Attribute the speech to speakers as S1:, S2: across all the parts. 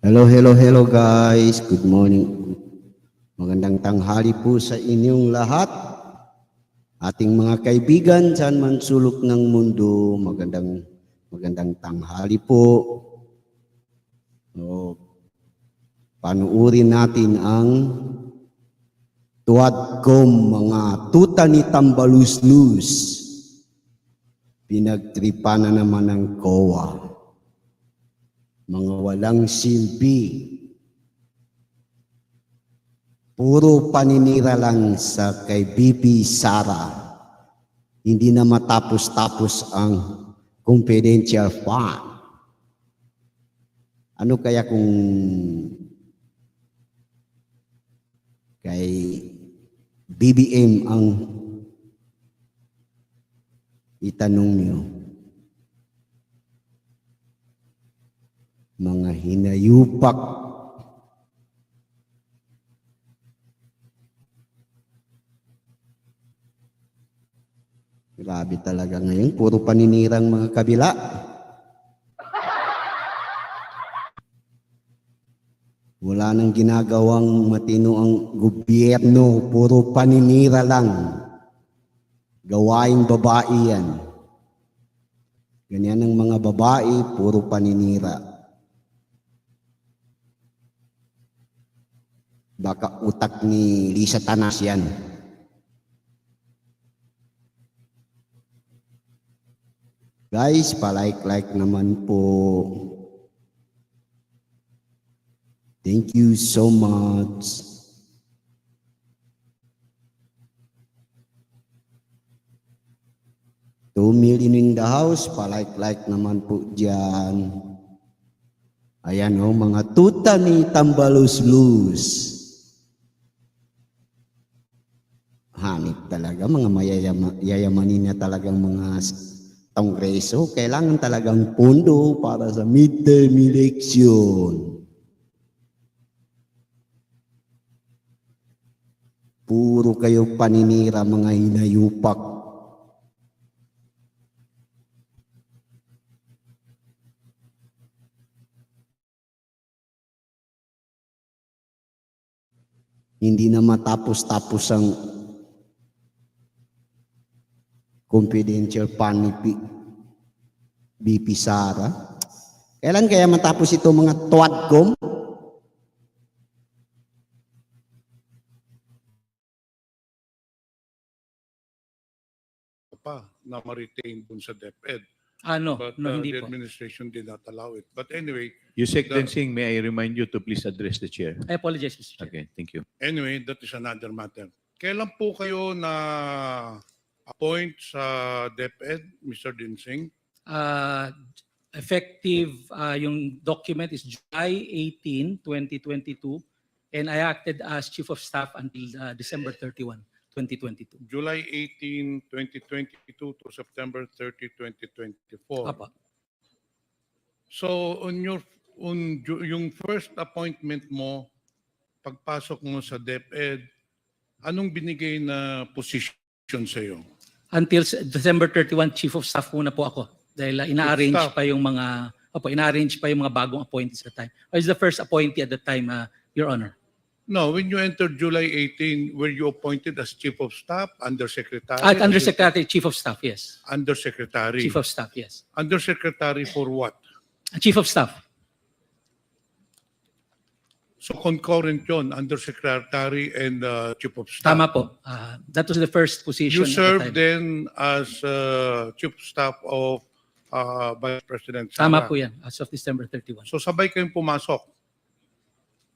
S1: Hello, hello, hello guys. Good morning. Magandang tanghali po sa inyong lahat. Ating mga kaibigan saan man sulok ng mundo, magandang tanghali po. Panuurin natin ang tuwad kong mga tuta ni Tambaloslos. Pinagtripan na naman ng kowa. Mga walang silbi. Puro paninira lang sa kay BP Sara. Hindi na matapos-tapos ang confidential fund. Ano kaya kung kay BBM ang itanong niyo? Mga hinayupak. Grabe talaga ngayon, puro paninirang mga kabila. Wala nang ginagawang matino ang gobyerno, puro paninira lang. Gawaing babae yan. Ganyan ang mga babae, puro paninira. Baka utak ni Lisa Tanas yan. Guys, palike naman po. Thank you so much. Two million in the house, palike naman po dyan. Ayan o, mga tuta ni Tambaloslos. Hanip talaga, mga yayamanin na talagang mga kongreso. Kailangan talagang pondo para sa midterm election. Puro kayo paninira, mga hinayupak. Hindi na matapos-tapos ang confidential fund ni BP Sara. Kailan kaya matapos ito mga tuwadkom?
S2: Pa na ma-retain dun sa DepEd.
S3: But
S2: The
S3: hindi po.
S2: administration did not allow it. But anyway,
S4: Yusek Densing, may I remind you to please address the chair?
S3: I apologize, Mr. Chair.
S4: Okay, thank you.
S2: anyway, that is another matter. Kailan po kayo na appoint sa DepEd, Mr. Dinsing?
S3: Effective, yung document is July 18, 2022, and I acted as Chief of Staff until December 31, 2022.
S2: July 18, 2022 to September 30, 2024.
S3: Apa.
S2: So yung first appointment mo, pagpasok mo sa DepEd, anong binigay na position sa iyo?
S3: Until December 31, Chief of Staff muna po ako. Dahil ina-arrange
S2: Staff.
S3: pa yung mga bagong appointees at the time. I was the first appointee at the time, Your Honor.
S2: No, when you entered July 18, were you appointed as Chief of Staff, Undersecretary?
S3: Undersecretary, Chief of Staff, yes.
S2: Undersecretary.
S3: Chief of Staff, yes.
S2: Undersecretary for what?
S3: Chief of Staff.
S2: So concurrent yun, Undersecretary and Chief of Staff.
S3: Tama po. That was the first position
S2: You
S3: at the
S2: served
S3: time.
S2: then as Chief of Staff of Vice President Sara.
S3: Tama po yan, as of December 31.
S2: So sabay kayong pumasok.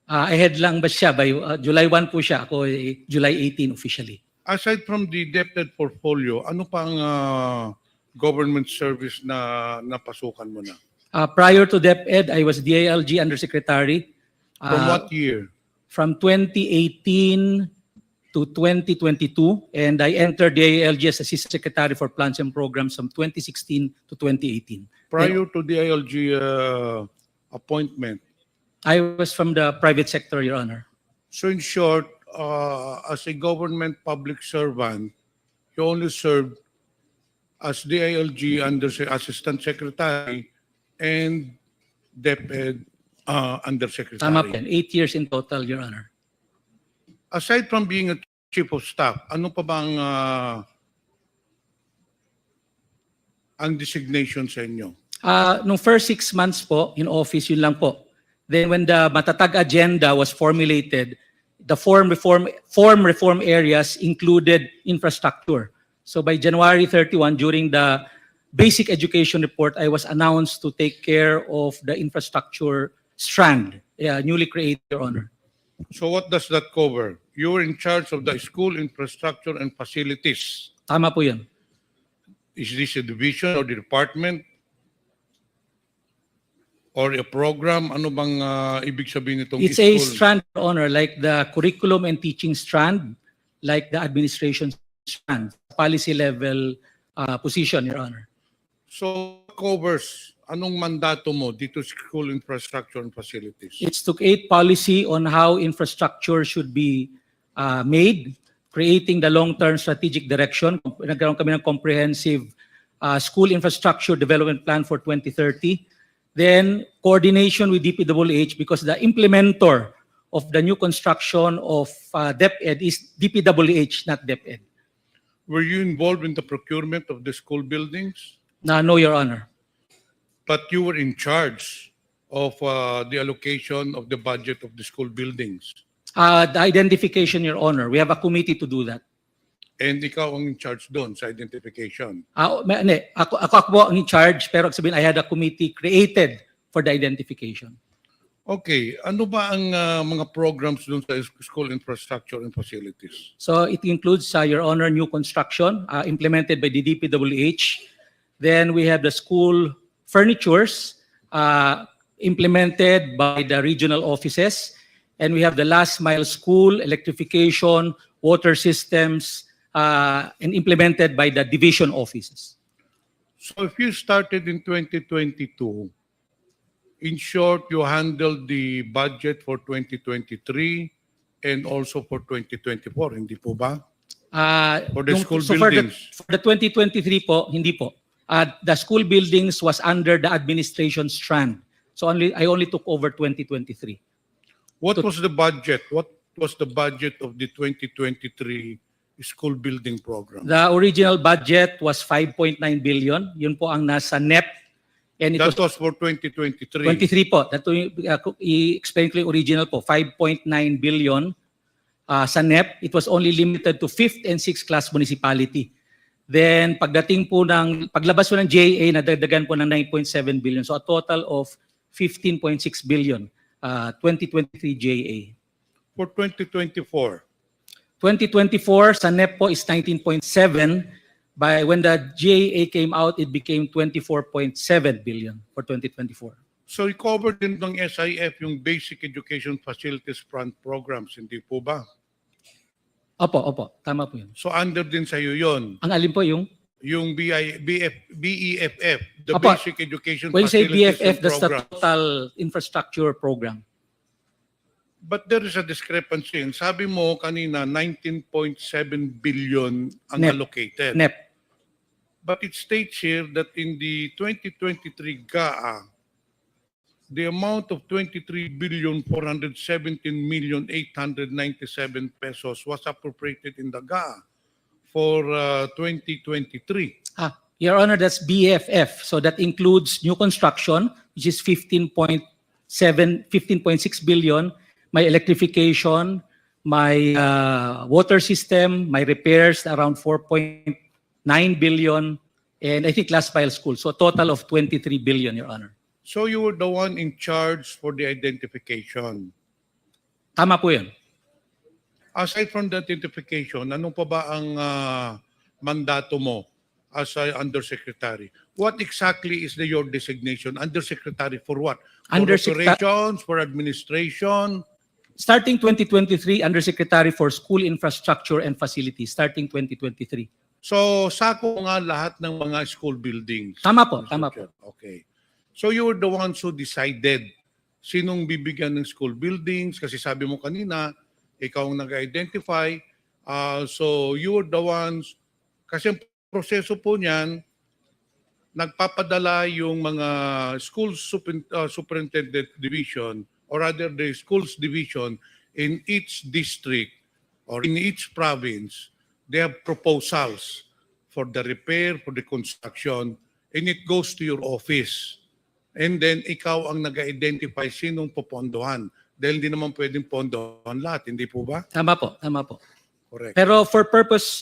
S3: Ahead lang ba siya? By July 1 po siya. Ako July 18 officially.
S2: Aside from the DepEd portfolio, ano pang government service na napasukan mo na?
S3: Prior to DepEd, I was DILG Undersecretary.
S2: From what year?
S3: From 2018 to 2022. And I entered DILG as Assistant Secretary for Plans and Programs from 2016 to 2018.
S2: Prior to the ILG appointment,
S3: I was from the private sector, Your Honor.
S2: so in short, as a government public servant, you only served as DILG Assistant Secretary and DepEd undersecretary.
S3: Tama po yan. 8 years in total, Your Honor.
S2: Aside from being a chief of staff, ano pa ba ang designation sa inyo?
S3: Nung first 6 months po in office, yun lang po. Then when the Matatag agenda was formulated, the form reform areas included infrastructure. So by January 31, during the basic education report, I was announced to take care of the infrastructure strand, newly created, Your Honor.
S2: So what does that cover? You were in charge of the school infrastructure and facilities.
S3: Tama po yun.
S2: Is this a division or the department? Or a program? Ano bang ibig sabihin nitong
S3: It's
S2: school?
S3: a strand, Your Honor, like the curriculum and teaching strand, like the administration strand, policy level position, Your Honor.
S2: So covers, anong mandato mo dito sa school infrastructure and facilities?
S3: It's to create policy on how infrastructure should be made, creating the long-term strategic direction. Nagkaroon kami ng comprehensive school infrastructure development plan for 2030. Then coordination with DPWH, because the implementer of the new construction of DepEd is DPWH, not DepEd.
S2: Were you involved in the procurement of the school buildings?
S3: No, Your Honor.
S2: But you were in charge of the allocation of the budget of the school buildings.
S3: The identification, Your Honor. We have a committee to do that.
S2: And ikaw ang in charge doon sa identification.
S3: Ako po ang in charge, pero sabihin, I had a committee created for the identification.
S2: Okay, ano ba ang mga programs doon sa school infrastructure and facilities?
S3: So it includes, Your Honor, new construction implemented by the DPWH. Then we have the school furnitures implemented by the regional offices. And we have the last mile school, electrification, water systems, and implemented by the division offices.
S2: So if you started in 2022, in short, you handled the budget for 2023 and also for 2024, hindi po ba? For the school buildings.
S3: For the 2023 po, hindi po. The school buildings was under the administration strand. So I only took over 2023.
S2: What was the budget? What was the budget of the 2023 school building program?
S3: The original budget was 5.9 billion. Yun po ang nasa NEP. And it
S2: That was for 2023.
S3: 23 po. That i-explain ko yung original po. 5.9 billion sa NEP. It was only limited to 5th and 6th class municipality. Then pagdating po paglabas po ng JA, nadagdagan po ng 9.7 billion. So a total of 15.6 billion, 2023 JA.
S2: For 2024?
S3: 2024, sa NEP po is 19.7. By when the GAA came out, it became 24.7 billion for 2024.
S2: So i-cover din ng SIF yung Basic Education Facilities Fund programs, hindi po ba?
S3: Opo. Tama po yun.
S2: So under din sa iyo yun?
S3: Ang alin po yung?
S2: Yung BEFF, the
S3: Opo.
S2: Basic Education
S3: When you say
S2: Facilities
S3: BFF,
S2: and
S3: that's the
S2: Programs.
S3: total infrastructure program.
S2: But there is a discrepancy. Sabi mo kanina, 19.7 billion ang
S3: NEP.
S2: allocated.
S3: NEP.
S2: But it states here that in the 2023 GAA, the amount of 23,417,897 pesos was appropriated in the GAA for 2023.
S3: Your Honor, that's BFF. So that includes new construction, which is 15.6 billion, my electrification, my water system, my repairs around 4.9 billion, and I think last file school. So a total of 23 billion, Your Honor.
S2: So you were the one in charge for the identification.
S3: Tama po yun.
S2: Aside from the identification, ano pa ba ang mandato mo as a undersecretary? What exactly is your designation? Undersecretary for what? For operations, for administration?
S3: Starting 2023, Undersecretary for School Infrastructure and Facilities, starting 2023.
S2: So, sako nga lahat ng mga school buildings.
S3: Tama po.
S2: Okay. So, you were the ones who decided sinong bibigyan ng school buildings kasi sabi mo kanina, ikaw ang nag-identify. So, you were the ones, kasi ang proseso po niyan, nagpapadala yung mga superintendent division or rather the schools division in each district or in each province, they have proposals for the repair, for the construction, and it goes to your office. And then ikaw ang nag-identify sinong popondohan. Dahil hindi naman pwedeng pondohan lahat, hindi po ba?
S3: Tama po, tama po.
S2: Correct.
S3: Pero for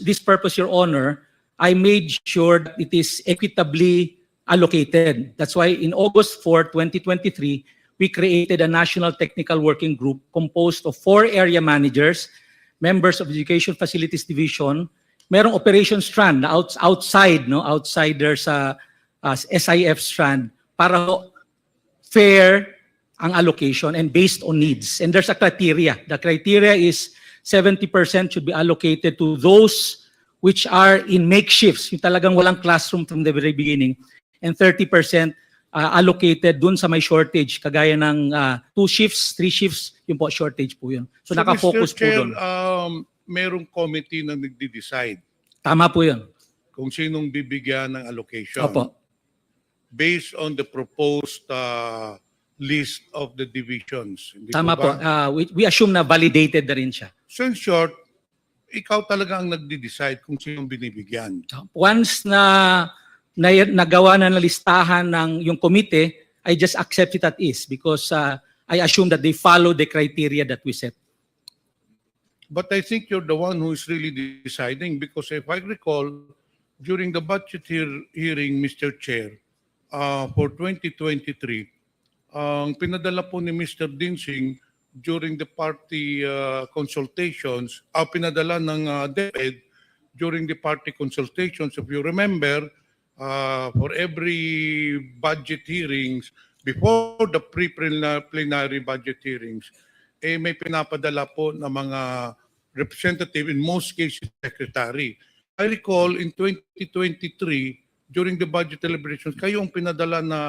S3: this purpose, Your Honor, I made sure that it is equitably allocated. That's why in August 4, 2023, we created a National Technical Working Group composed of 4 area managers, members of the Education Facilities Division, merong operations strand na outside their sa SIF strand para fair ang allocation and based on needs. And there's a criteria. The criteria is 70% should be allocated to those which are in makeshifts, yung talagang walang classroom from the very beginning, and 30% allocated dun sa may shortage, kagaya ng 2 shifts, 3 shifts, yung po shortage po yun. So nakafocus
S2: Mr. Chair,
S3: po dun.
S2: merong committee na nagde-decide
S3: Tama po yun.
S2: kung sinong bibigyan ng allocation.
S3: Opo.
S2: Based on the proposed list of the divisions. Hindi
S3: Tama po.
S2: ba?
S3: We assume na validated na rin siya.
S2: So in short, ikaw talaga ang nagde-decide kung sinong binibigyan.
S3: Once na nagawa na listahan ng yung komite, I just accept it at is because I assume that they follow the criteria that we set.
S2: But I think you're the one who is really deciding because if I recall, during the budget hearing, Mr. Chair, for 2023, ang pinadala po ni Mr. Dinsing during the party consultations, pinadala ng DepEd during the party consultations, if you remember, for every budget hearings, before the pre-plenary budget hearings, may pinapadala po ng mga representative, in most cases, secretary. I recall in 2023, during the budget deliberations, kayo ang pinadala na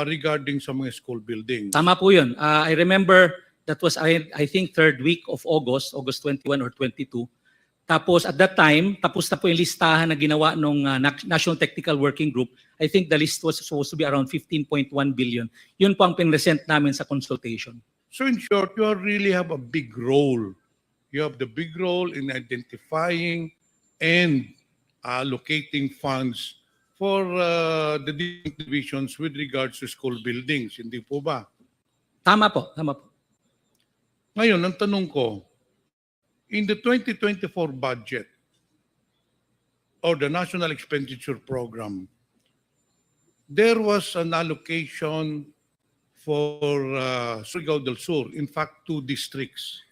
S2: regarding sa mga school buildings.
S3: Tama po yun. I remember that was, I think, 3rd week of August 21 or 22. Tapos at that time, tapos na po yung listahan na ginawa ng National Technical Working Group. I think the list was supposed to be around 15.1 billion. Yun po ang pinresent namin sa consultation.
S2: So in short, you really have a big role. You have the big role in identifying and allocating funds for the different divisions with regards to school buildings. Hindi po ba?
S3: Tama po, tama po.
S2: Ngayon, ang tanong ko, in the 2024 budget or the National Expenditure Program, there was an allocation for Surigao del Sur, in fact, 2 districts.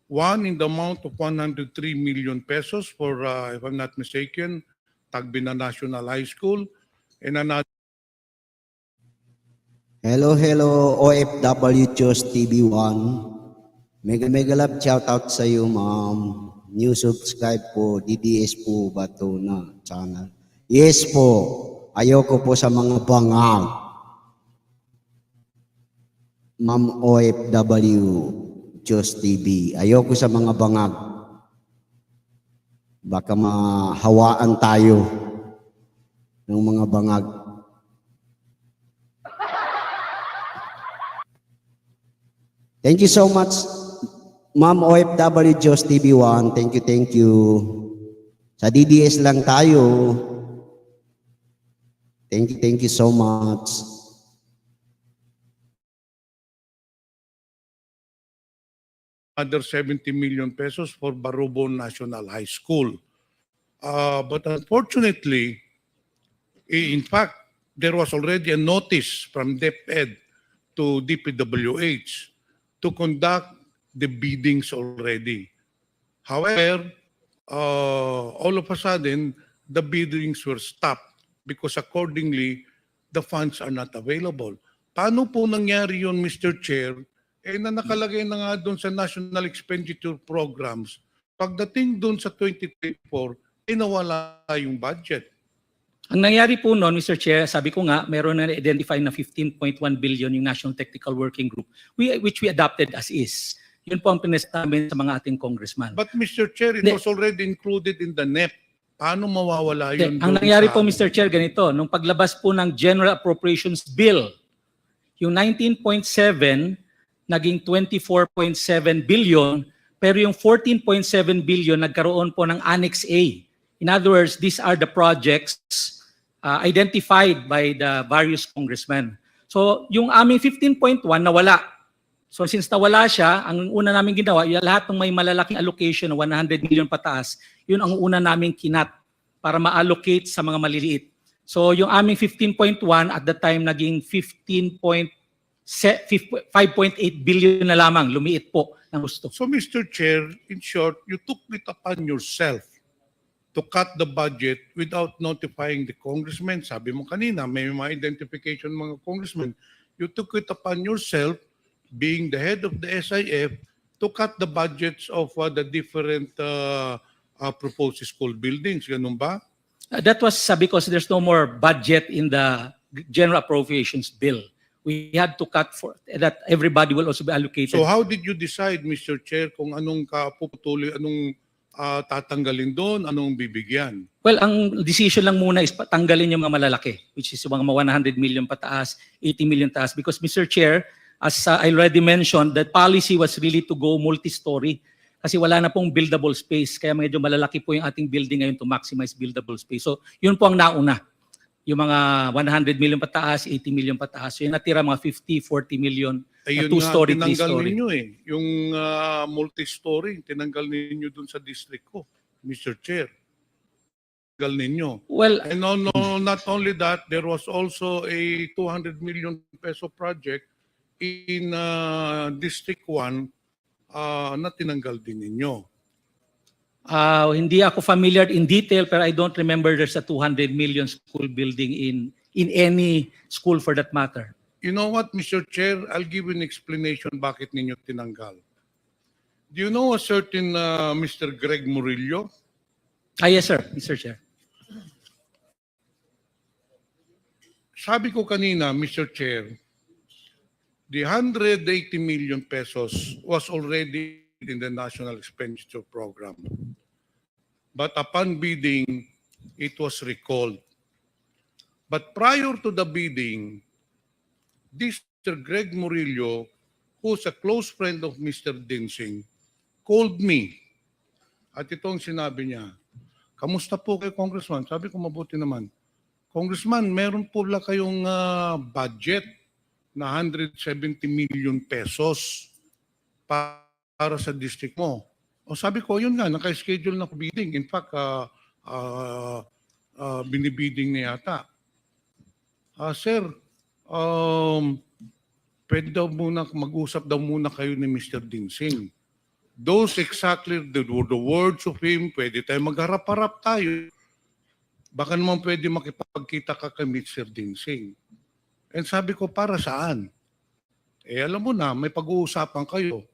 S2: One in the amount of 103 million pesos for, if I'm not mistaken, Tagbina National High School, and another.
S1: Hello, OFW Diyos TV1. Mega love shout out sa iyo, ma'am. New subscribe po, DDS po Bato na channel. Yes po, ayoko po sa mga bangag. Ma'am OFW Diyos TV, ayoko sa mga bangag. Baka mahawaan tayo ng mga bangag. Thank you so much, Ma'am OFW Diyos TV1. Thank you. Sa DDS lang tayo. Thank you so much.
S2: Other 70 million pesos for Barubon National High School. But unfortunately, in fact, there was already a notice from DepEd to DPWH to conduct the biddings already. However, all of a sudden, the biddings were stopped because accordingly, the funds are not available. Paano po nangyari yun, Mr. Chair? Na nakalagay na nga doon sa National Expenditure Programs, pagdating doon sa 2024, nawala yung budget.
S3: Ang nangyari po noon, Mr. Chair, sabi ko nga, meron na identify na 15.1 billion yung National Technical Working Group, which we adopted as is. Yun po ang pinesa namin sa mga ating congressman.
S2: But Mr. Chair, it was already included in the NEP. Paano mawawala yun
S3: Ang
S2: doon
S3: nangyari
S2: sa
S3: po,
S2: ano?
S3: Mr. Chair, ganito, nung paglabas po ng General Appropriations Bill, yung 19.7 naging 24.7 billion, pero yung 14.7 billion nagkaroon po ng Annex A. In other words, these are the projects identified by the various congressmen. So yung aming 15.1 nawala. So since nawala siya, ang una namin ginawa, yung lahat ng may malalaking allocation na 100 million pataas, yun ang una namin kinat para ma-allocate sa mga maliliit. So yung aming 15.1 at the time naging 5.8 billion na lamang, lumiit po ng gusto.
S2: So Mr. Chair, in short, you took it upon yourself to cut the budget without notifying the congressmen. Sabi mo kanina, may mga identification mga congressmen. You took it upon yourself, being the head of the SIF, to cut the budgets of the different proposed school buildings. Ganun ba?
S3: That was because there's no more budget in the General Appropriations Bill. We had to cut for that everybody will also be allocated.
S2: So how did you decide, Mr. Chair, kung anong kaputuloy, anong tatanggalin doon, anong bibigyan?
S3: Well, ang decision lang muna is tanggalin yung mga malalaki, which is yung mga 100 million pataas, 80 million taas. Because Mr. Chair, as I already mentioned, the policy was really to go multi-story. Kasi wala na pong buildable space. Kaya medyo malalaki po yung ating building ngayon to maximize buildable space. So yun po ang nauna. Yung mga 100 million pataas, 80 million pataas. So yung natira mga 50, 40 million,
S2: Ayun
S3: two-story,
S2: nga, tinanggal
S3: three-story.
S2: ninyo eh. Yung multi-story, tinanggal ninyo dun sa district ko, Mr. Chair. Tinanggal ninyo.
S3: Well,
S2: And not only that, there was also a 200 million peso project in District 1 na tinanggal din ninyo.
S3: hindi ako familiar in detail, pero I don't remember there's a 200 million school building in any school for that matter.
S2: You know what, Mr. Chair? I'll give you an explanation bakit ninyo tinanggal. Do you know a certain Mr. Greg Murillo?
S3: Yes, sir, Mr. Chair.
S2: Sabi ko kanina, Mr. Chair, the 180 million pesos was already in the National Expenditure Program. But upon bidding, it was recalled. But prior to the bidding, this Mr. Greg Murillo, who's a close friend of Mr. Dinsing, called me. At itong sinabi niya, kamusta po kayo, Congressman? Sabi ko, mabuti naman. Congressman, meron po lang kayong budget na 170 million pesos para sa district mo. O sabi ko, yun nga, naka-schedule na bidding. In fact, binibidding na yata. Sir, pwede daw muna, mag-usap daw muna kayo ni Mr. Dinsing. Those exactly the words of him, pwede tayo magharap-harap tayo. Baka naman pwede makipagkita ka kay Mr. Dinsing. And sabi ko, para saan? Alam mo na, may pag-uusapan kayo.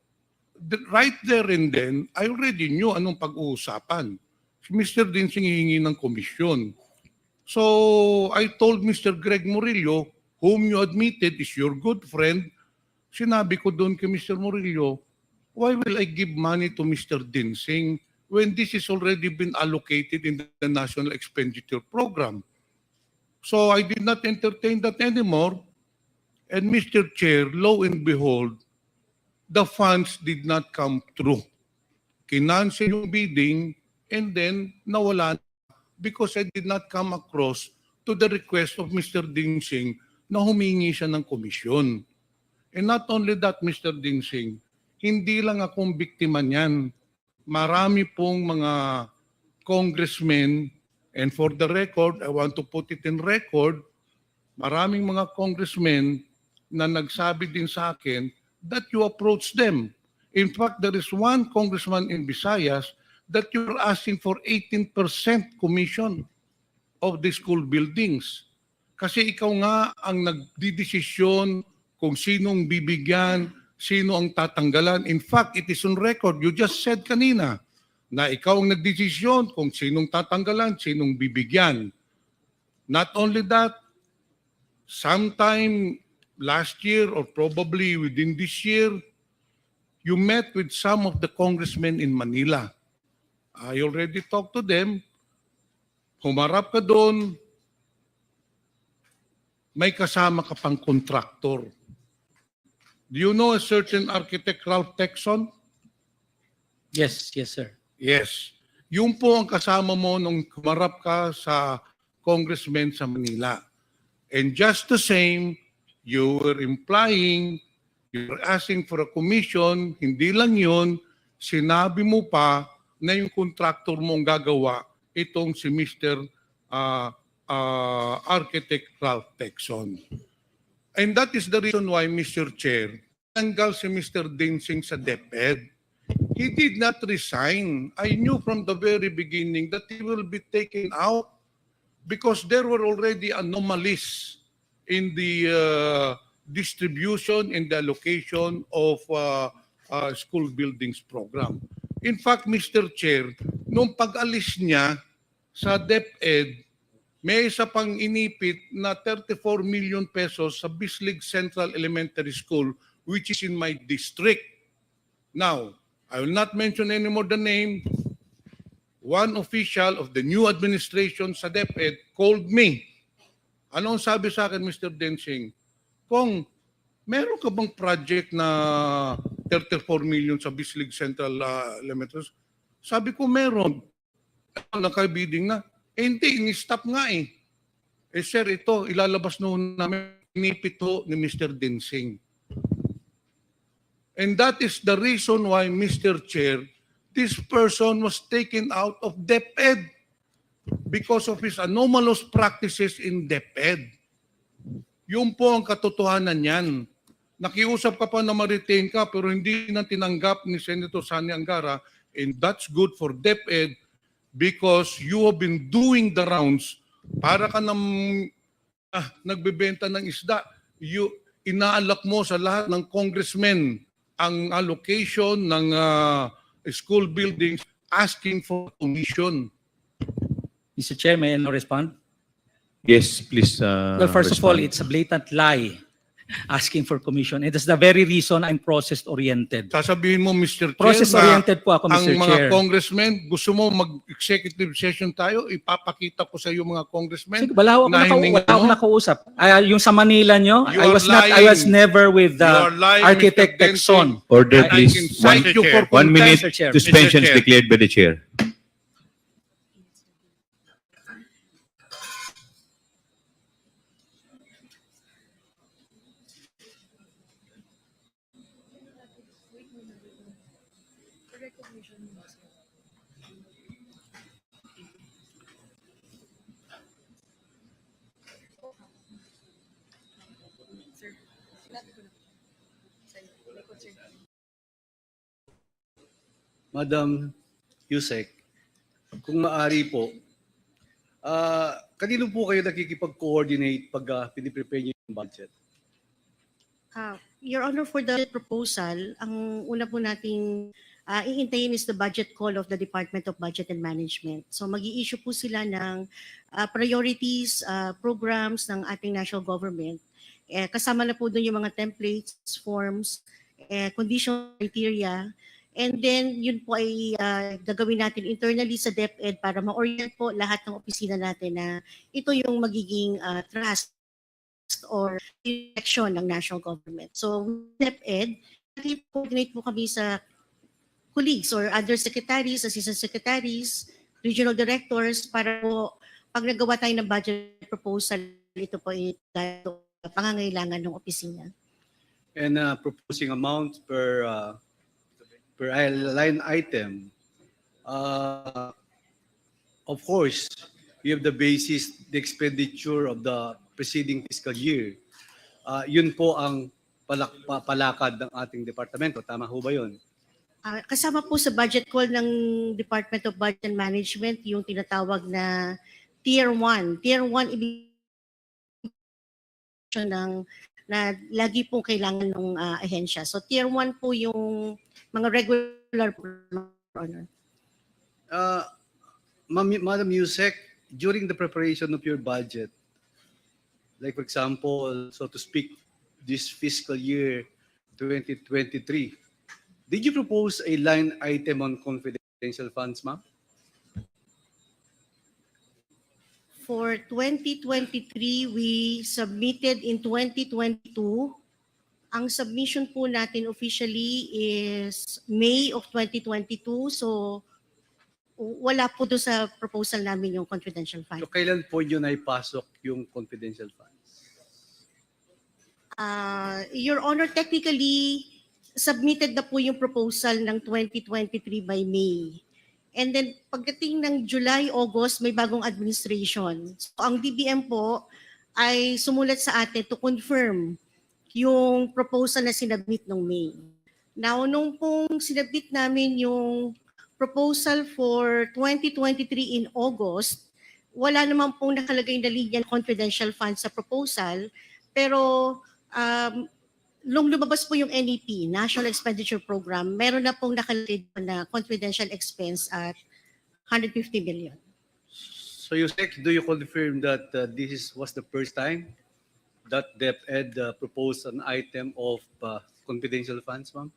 S2: Right there and then, I already knew anong pag-uusapan. Si Mr. Dinsing hihingi ng komisyon. So, I told Mr. Greg Murillo, whom you admitted is your good friend, sinabi ko doon kay Mr. Murillo, why will I give money to Mr. Dinsing when this has already been allocated in the National Expenditure Program? So I did not entertain that anymore. And Mr. Chair, lo and behold, the funds did not come through. Kinansel yung bidding and then nawala because I did not come across to the request of Mr. Dinsing na humingi siya ng komisyon. And not only that, Mr. Dinsing, hindi lang akong biktima niyan. Marami pong mga congressmen, and for the record, I want to put it in record, maraming mga congressmen na nagsabi din sa akin that you approach them. In fact, there is one congressman in Visayas that you're asking for 18% commission of the school buildings. Kasi ikaw nga ang nagdidesisyon kung sinong bibigyan, sino ang tatanggalan. In fact, it is on record. You just said kanina na ikaw ang nagdesisyon kung sinong tatanggalan, sinong bibigyan. Not only that, sometime last year or probably within this year, you met with some of the congressmen in Manila. I already talked to them. humarap ka doon, may kasama ka pang contractor. Do you know a certain architect, Ralph Texon?
S3: Yes, yes, sir.
S2: Yes. Yung po ang kasama mo nung kumarap ka sa congressman sa Manila. And just the same, you were implying, you were asking for a commission, hindi lang yun, sinabi mo pa na yung contractor mo ang gagawa, itong si Mr. Architect Ralph Texon. And that is the reason why, Mr. Chair, tanggal si Mr. Dinsing sa DepEd. He did not resign. I knew from the very beginning that he will be taken out because there were already anomalies in the distribution and the allocation of school buildings program. In fact, Mr. Chair, nung pag-alis niya sa DepEd, may isa pang inipit na 34 million pesos sa Bislig Central Elementary School, which is in my district. Now, I will not mention anymore the name. One official of the new administration sa DepEd called me. Ano ang sabi sa akin, Mr. Densing? Kung meron ka bang project na 34 million sa Bislig Central Elementary? Sabi ko, meron. Nakabidding na. Hindi, in-stop nga eh. Sir, ito, ilalabas noon namin, inipit ho ni Mr. Densing. And that is the reason why, Mr. Chair, this person was taken out of DepEd because of his anomalous practices in DepEd. Yun po ang katotohanan niyan. Nakiusap ka pa na ma-retain ka pero hindi na tinanggap ni Senator Sani Angara, and that's good for DepEd because you have been doing the rounds para ka nagbebenta ng isda. Inaalak mo sa lahat ng congressmen ang allocation ng school buildings asking for commission.
S3: Mr. Chair, may I now respond?
S4: Yes, please.
S3: Well, first of all,
S4: respond.
S3: it's a blatant lie asking for commission. It is the very reason I'm process-oriented.
S2: Sasabihin mo, Mr. Chair,
S3: Process-oriented po ako,
S2: ang
S3: Mr.
S2: mga
S3: Chair.
S2: congressmen, gusto mo mag-executive session tayo, ipapakita ko sa iyo mga congressmen.
S3: Sige, wala ako nakausap. Yung sa Manila nyo,
S2: You
S3: I was never with
S2: You are lying,
S3: Architect
S2: Mr.
S3: Texon.
S4: Order,
S2: I
S4: please.
S2: can cite you for
S4: 1 minute
S3: Mr. Chair.
S4: suspension is
S2: Mr. Chair.
S4: declared by the chair.
S5: Madam Yusek, kung maaari po, kanino po kayo nakikipag-coordinate pag piniprepare niyo yung budget?
S6: Your Honor, for the proposal, ang una po nating iintayin is the budget call of the Department of Budget and Management. So mag-i-issue po sila ng priorities, programs ng ating national government. Kasama na po doon yung mga templates, forms, condition criteria. And then yun po ay gagawin natin internally sa DepEd para ma-orient po lahat ng opisina natin na ito yung magiging trust or direction ng national government. So DepEd, coordinate po kami sa colleagues or undersecretaries, assistant secretaries, regional directors para po pag nagawa tayo ng budget proposal, ito po ay pangangailangan ng opisina.
S5: And proposing amount per line item, of course, you have the basis, the expenditure of the preceding fiscal year. Yun po ang palakad ng ating departamento. Tama ho ba yun?
S6: Kasama po sa budget call ng Department of Budget and Management yung tinatawag na Tier 1. Tier 1 ibig ng na lagi po kailangan ng ahensya. So Tier 1 po yung mga regular honor.
S5: Madam Yusek, during the preparation of your budget, like for example, so to speak, this fiscal year 2023, did you propose a line item on confidential funds, ma'am?
S6: For 2023, we submitted in 2022. Ang submission po natin officially is May of 2022. So wala po doon sa proposal namin yung confidential fund.
S5: So kailan po yun ay pasok yung confidential funds?
S6: Your Honor, technically, submitted na po yung proposal ng 2023 by May. And then pagdating ng July, August, may bagong administration. So ang DBM po ay sumulat sa atin to confirm yung proposal na sinabmit ng May. Now, nung pong sinabmit namin yung proposal for 2023 in August, wala naman pong nakalagay na linya confidential fund sa proposal, pero nung lumabas po yung NEP, National Expenditure Program, meron na pong nakalagay na confidential expense at 150 million.
S5: So Yusek, do you confirm that this was the first time that DepEd proposed an item of confidential funds, ma'am?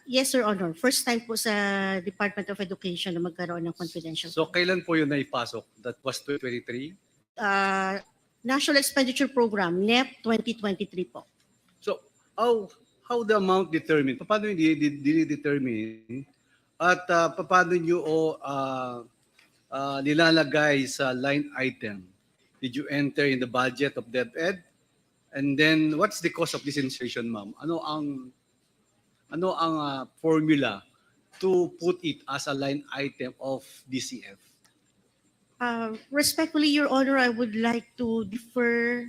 S6: Yes, Your Honor. First time po sa Department of Education na magkaroon ng confidential.
S5: So kailan po yun naipasok? That was 2023?
S6: National Expenditure Program, NEP 2023 po.
S5: So how the amount determined? Paano yung dinidetermine? At paano nyo nilalagay sa line item? Did you enter in the budget of DepEd? And then what's the cost of this insertion, ma'am? Ano ang formula to put it as a line item of DCF?
S6: Respectfully, Your Honor, I would like to defer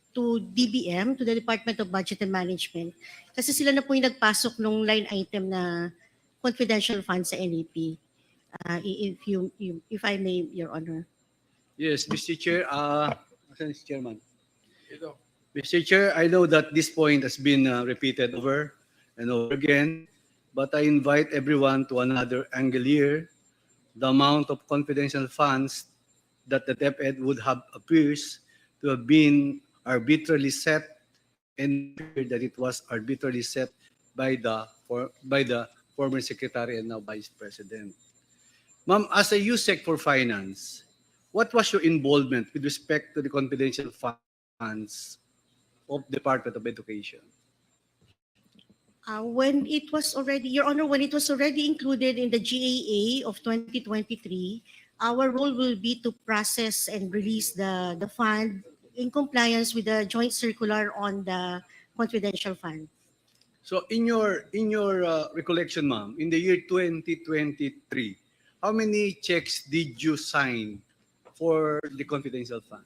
S6: to DBM, to the Department of Budget and Management, kasi sila na po yung nagpasok ng line item na confidential fund sa NEP. If I may, Your Honor.
S5: Yes, Mr. Chair. Mr. Chairman. Mr. Chair, I know that this point has been repeated over and over again, but I invite everyone to another angle here. The amount of confidential funds that the DepEd would have appears to have been arbitrarily set, and that it was arbitrarily set by the former Secretary and now Vice President. Ma'am, as a USEC for Finance, what was your involvement with respect to the confidential funds of Department of Education?
S6: When it was already, Your Honor, when it was already included in the GAA of 2023, our role will be to process and release the fund in compliance with the joint circular on the confidential fund.
S5: So in your recollection, ma'am, in the year 2023, how many checks did you sign for the confidential fund?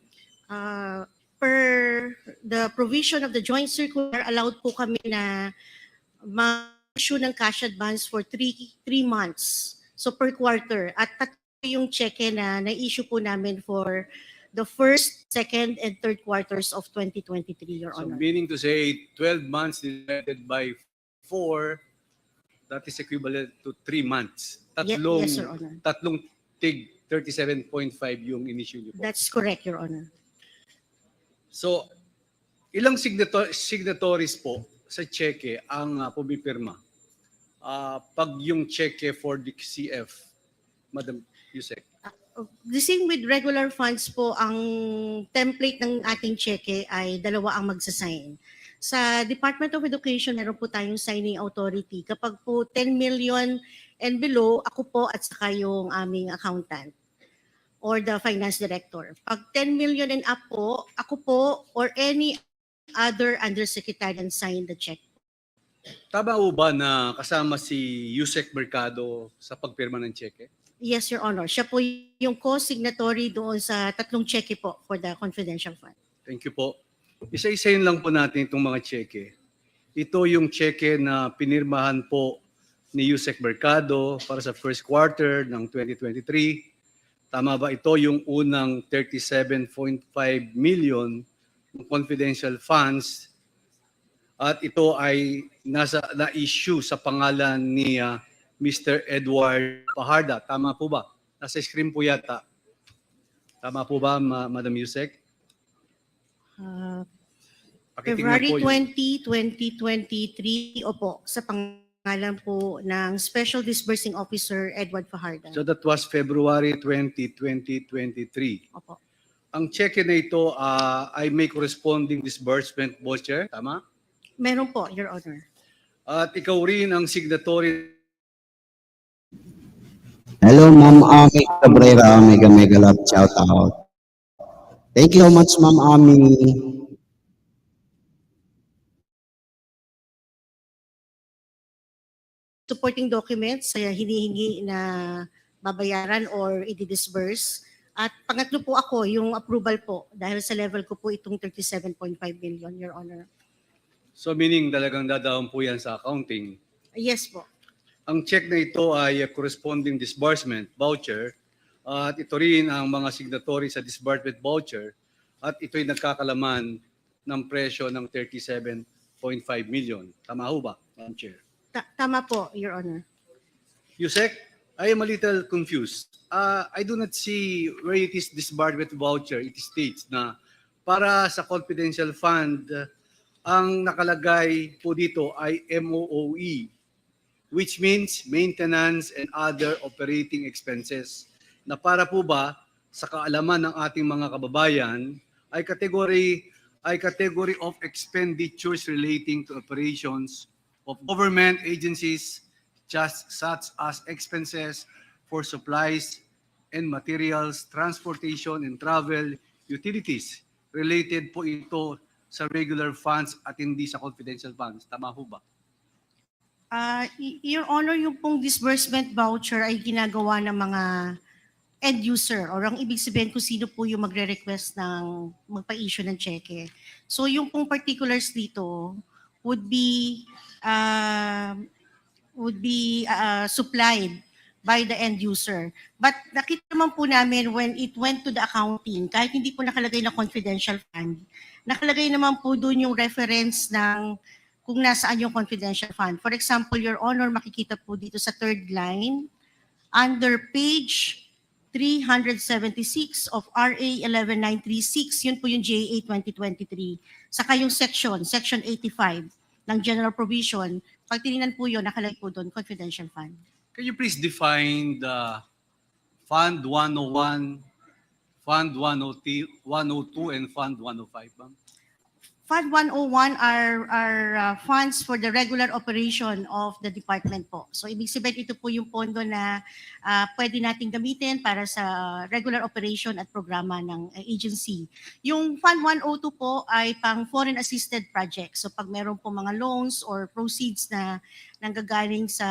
S6: Per the provision of the joint circular, allowed po kami na ma-issue ng cash advance for 3 months. So per quarter. At tatlo yung cheque na na-issue po namin for the first, second, and third quarters of 2023, Your
S5: So
S6: Honor.
S5: meaning to say 12 months divided by 4, that is equivalent to 3 months.
S6: Yes, Your Honor.
S5: Tatlong tig 37.5 yung in-issue niyo po.
S6: That's correct, Your Honor.
S5: So ilang signatories po sa cheque ang pumipirma pag yung cheque for the CF, Madam Yusek?
S6: The same with regular funds po, ang template ng ating cheque ay dalawa ang magsasign. Sa Department of Education, meron po tayong signing authority. Kapag po 10 million and below, ako po at saka yung aming accountant or the finance director. Pag 10 million and up po, ako po or any other undersecretary and sign the check.
S5: Tama po ba na kasama si Yusek Mercado sa pagpirma ng cheque?
S6: Yes, Your Honor. Siya po yung co-signatory doon sa tatlong cheque po for the confidential fund.
S5: Thank you po. Isa-isayin lang po natin itong mga cheque. Ito yung cheque na pinirmahan po ni Yusek Mercado para sa first quarter ng 2023. Tama ba ito yung unang 37.5 million confidential funds at ito ay na-issue sa pangalan ni Mr. Edward Fajarda. Tama po ba? Nasa screen po yata. Tama po ba, Madam Yusek? Pakitingnan
S6: February
S5: po yung-
S6: 20, 2023, opo, sa pangalan po ng Special Disbursing Officer Edward Fajarda.
S5: So that was February 20, 2023.
S6: Opo.
S5: ang cheque na ito ay may corresponding disbursement voucher, tama?
S6: Meron po, Your Honor.
S5: At ikaw rin ang signatory.
S1: Hello, Ma'am Ami Cabrera. Mega mega love shout out. Thank you so much, Ma'am Ami.
S6: Supporting documents sa hinihingi na babayaran or i-disburse. At pangatlo po ako, yung approval po, dahil sa level ko po itong 37.5 million, Your Honor.
S5: So meaning talagang dadaan po yan sa accounting.
S6: Yes po.
S5: Ang check na ito ay corresponding disbursement voucher at ito rin ang mga signatory sa disbursement voucher at ito'y nagkakalaman ng presyo ng 37.5 million. Tama ho ba, Madam Chair?
S6: Tama po, Your Honor.
S5: Yusek, I am a little confused. I do not see where it is disbursement voucher. It states na para sa confidential fund, ang nakalagay po dito ay MOOE, which means maintenance and other operating expenses, na para po ba sa kaalaman ng ating mga kababayan ay category of expenditures relating to operations of government agencies just such as expenses for supplies and materials, transportation and travel, utilities. Related po ito sa regular funds at hindi sa confidential funds. Tama ho ba?
S6: Your Honor, yung pong disbursement voucher ay ginagawa ng mga end user or ang ibig sabihin kung sino po yung magre-request ng magpa-issue ng cheque. So yung pong particulars dito would be supplied by the end user. But nakita naman po namin when it went to the accounting, kahit hindi po nakalagay na confidential fund, nakalagay naman po doon yung reference ng kung nasaan yung confidential fund. For example, Your Honor, makikita po dito sa third line, under page 376 of RA 11936, yun po yung JA 2023. Saka yung section 85 ng general provision, pag tinignan po yun, nakalagay po doon, confidential fund.
S5: Can you please define the Fund 101, Fund 102, and Fund 105, ma'am?
S6: Fund 101 are funds for the regular operation of the department po. So ibig sabihin ito po yung pondo na pwede nating gamitin para sa regular operation at programa ng agency. Yung Fund 102 po ay pang foreign assisted projects. So pag meron po mga loans or proceeds na nanggagaling sa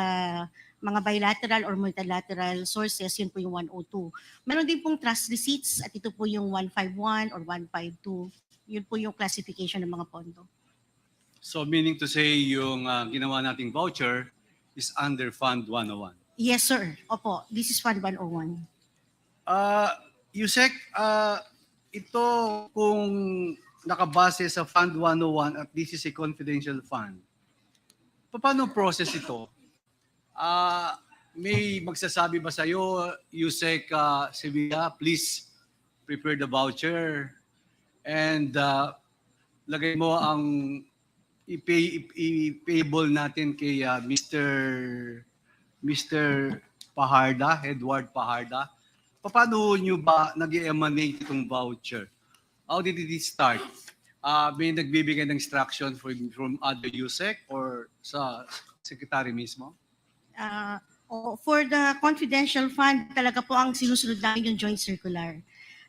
S6: mga bilateral or multilateral sources, yun po yung 102. Meron din pong trust receipts at ito po yung 151 or 152. Yun po yung classification ng mga pondo.
S5: So meaning to say yung ginawa nating voucher is under Fund 101.
S6: Yes, sir. Opo, this is Fund 101.
S5: Yusek, ito kung nakabase sa Fund 101 at this is a confidential fund, paano process ito? May magsasabi ba sa'yo, Yusek Sevilla, please prepare the voucher and lagay mo ang i-payable natin kay Mr. Paharda, Edward Paharda. Paano nyo ba nag-emanate itong voucher? How did it start? May nagbibigay ng instruction from other Yusek or sa secretary mismo?
S6: For the confidential fund, talaga po ang sinusunod namin yung joint circular.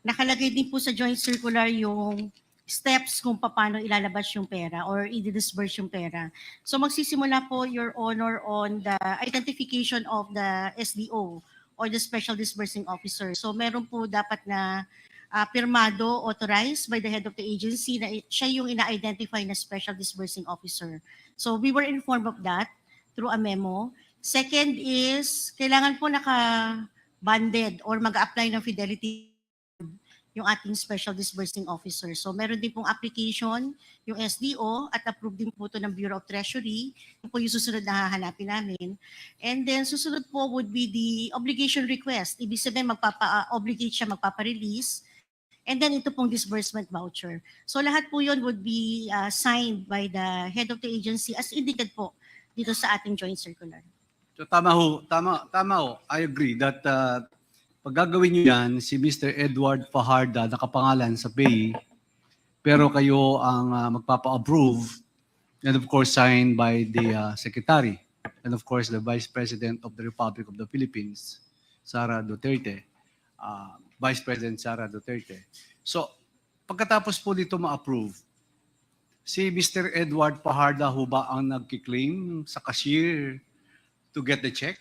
S6: Nakalagay din po sa joint circular yung steps kung paano ilalabas yung pera or i-disburse yung pera. So magsisimula po, Your Honor, on the identification of the SDO or the Special Disbursing Officer. So meron po dapat na pirmado, authorized by the head of the agency na siya yung ina-identify na Special Disbursing Officer. So we were informed of that through a memo. Second is, kailangan po naka-banded or mag-apply ng fidelity yung ating Special Disbursing Officer. So meron din pong application, yung SDO, at approved din po ito ng Bureau of Treasury. Yung po yung susunod na hahanapin namin. And then susunod po would be the obligation request. Ibig sabihin, obligate siya, magpapa-release. And then ito pong disbursement voucher. So lahat po yun would be signed by the head of the agency as indicated po dito sa ating joint circular.
S5: So tama ho. I agree that pag gagawin nyo yan, si Mr. Edward Fajarda nakapangalan sa pay, pero kayo ang magpapa-approve, and of course signed by the Secretary, and of course the Vice President of the Republic of the Philippines, Sara Duterte, Vice President Sara Duterte. So, pagkatapos po dito ma-approve, si Mr. Edward Fajarda ho ba ang nagkiklaim sa cashier to get the check?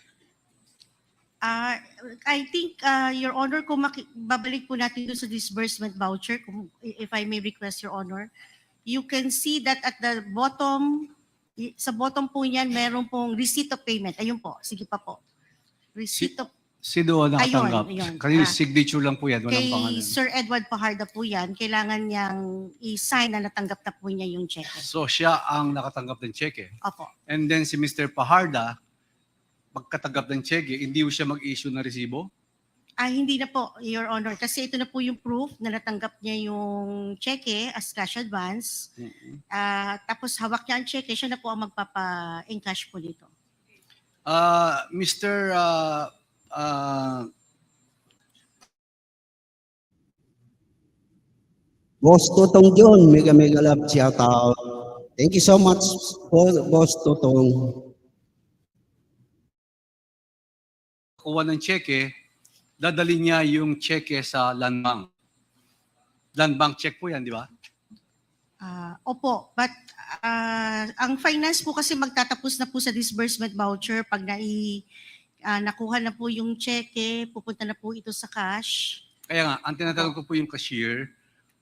S6: I think, Your Honor, kung babalik po natin doon sa disbursement voucher, if I may request, Your Honor, you can see that at the bottom, sa bottom po niyan, meron pong receipt of payment. Ayun po, sige pa po. Receipt of
S5: Sino ang nakatanggap?
S6: Ayun.
S5: Kanina signature lang po yan, walang
S6: kay
S5: pangalan.
S6: Sir Edward Fajarda po yan, kailangan niyang i-sign na natanggap na po niya yung check.
S5: So siya ang nakatanggap ng cheque.
S6: Opo.
S5: And then si Mr. Fajarda, pagkatanggap ng cheque, hindi mo siya mag-issue ng resibo?
S6: Hindi na po, Your Honor, kasi ito na po yung proof na natanggap niya yung cheque as cash advance. Tapos hawak niya ang cheque, siya na po ang magpapa-encash po dito.
S5: Mr.
S1: Boss Totong John, mega love shout out. Thank you so much, Boss Totong.
S5: kuha ng cheque, dadali niya yung cheque sa land bank. Land bank check po yan, di ba?
S6: Opo, but ang finance po kasi magtatapos na po sa disbursement voucher pag nakuha na po yung cheque, pupunta na po ito sa cash.
S5: Kaya nga, ang tinatanong ko po yung cashier,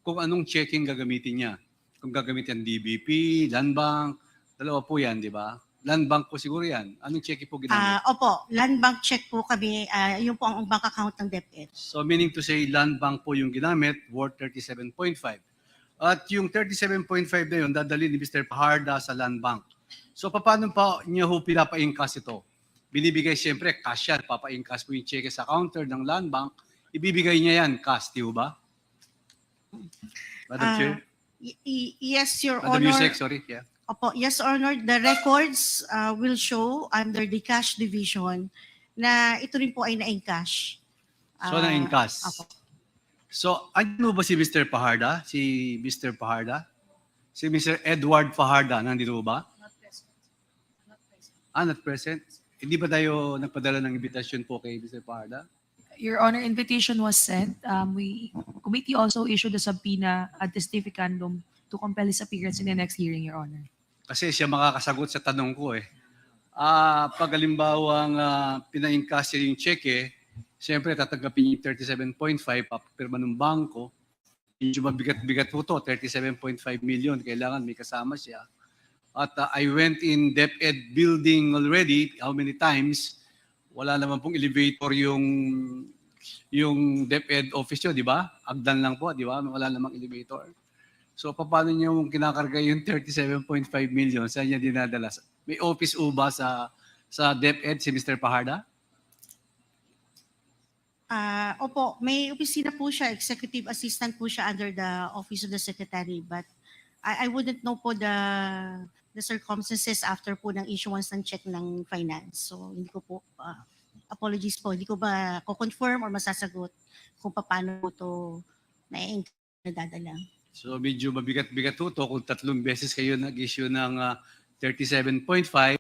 S5: kung anong checking gagamitin niya. Kung gagamitin DBP, land bank, dalawa po yan, di ba? Land bank po siguro yan. Anong check po ginamit?
S6: Opo, land bank check po kami, yun po ang bank account ng DepEd.
S5: So meaning to say, land bank po yung ginamit, worth 37.5. At yung 37.5 na yun, dadali ni Mr. Fajarda sa land bank. So paano pa niya ho pinapa-incas ito? Binibigay siyempre, cash yan. Papa-incas po yung check sa counter ng land bank. Ibibigay niya yan, cash, di ba? Madam Chair?
S6: Yes, Your
S5: Madam
S6: Honor.
S5: Yusek, sorry. Yeah.
S6: Opo, yes, Honor. The records will show under the cash division na ito rin po ay na-encash.
S5: So na-incas.
S6: Opo.
S5: So, ano ba si Mr. Fajarda? Si Mr. Fajarda? Si Mr. Edward Fajarda, nandito ba?
S7: Not present. Not present.
S5: Not present. Hindi ba tayo nagpadala ng invitation po kay Mr. Fajarda?
S7: Your Honor, invitation was sent. Committee also issued a subpoena ad testificandum to compel his appearance in the next hearing, Your Honor.
S5: Kasi siya makakasagot sa tanong ko eh. Pag halimbawang pina-incas yung cheque, siyempre tatanggapin yung 37.5, papapirma ng bangko. Medyo mabigat-bigat po to, 37.5 million. Kailangan may kasama siya. At I went in DepEd building already, how many times? Wala naman pong elevator yung DepEd office nyo, di ba? Agdan lang po, di ba? Wala namang elevator. So, paano niyo kinakarga yung 37.5 million? Saan niya dinadala? May office ba sa DepEd si Mr. Fajarda?
S6: Opo, may opisina po siya, executive assistant po siya under the office of the secretary, but I wouldn't know po the circumstances after po ng issuance ng check ng finance. So, hindi ko po, apologies po, hindi ko ba ko-confirm or masasagot kung paano po ito nadadala.
S5: So, medyo mabigat-bigat to kung 3 beses kayo nag-issue ng 37.5,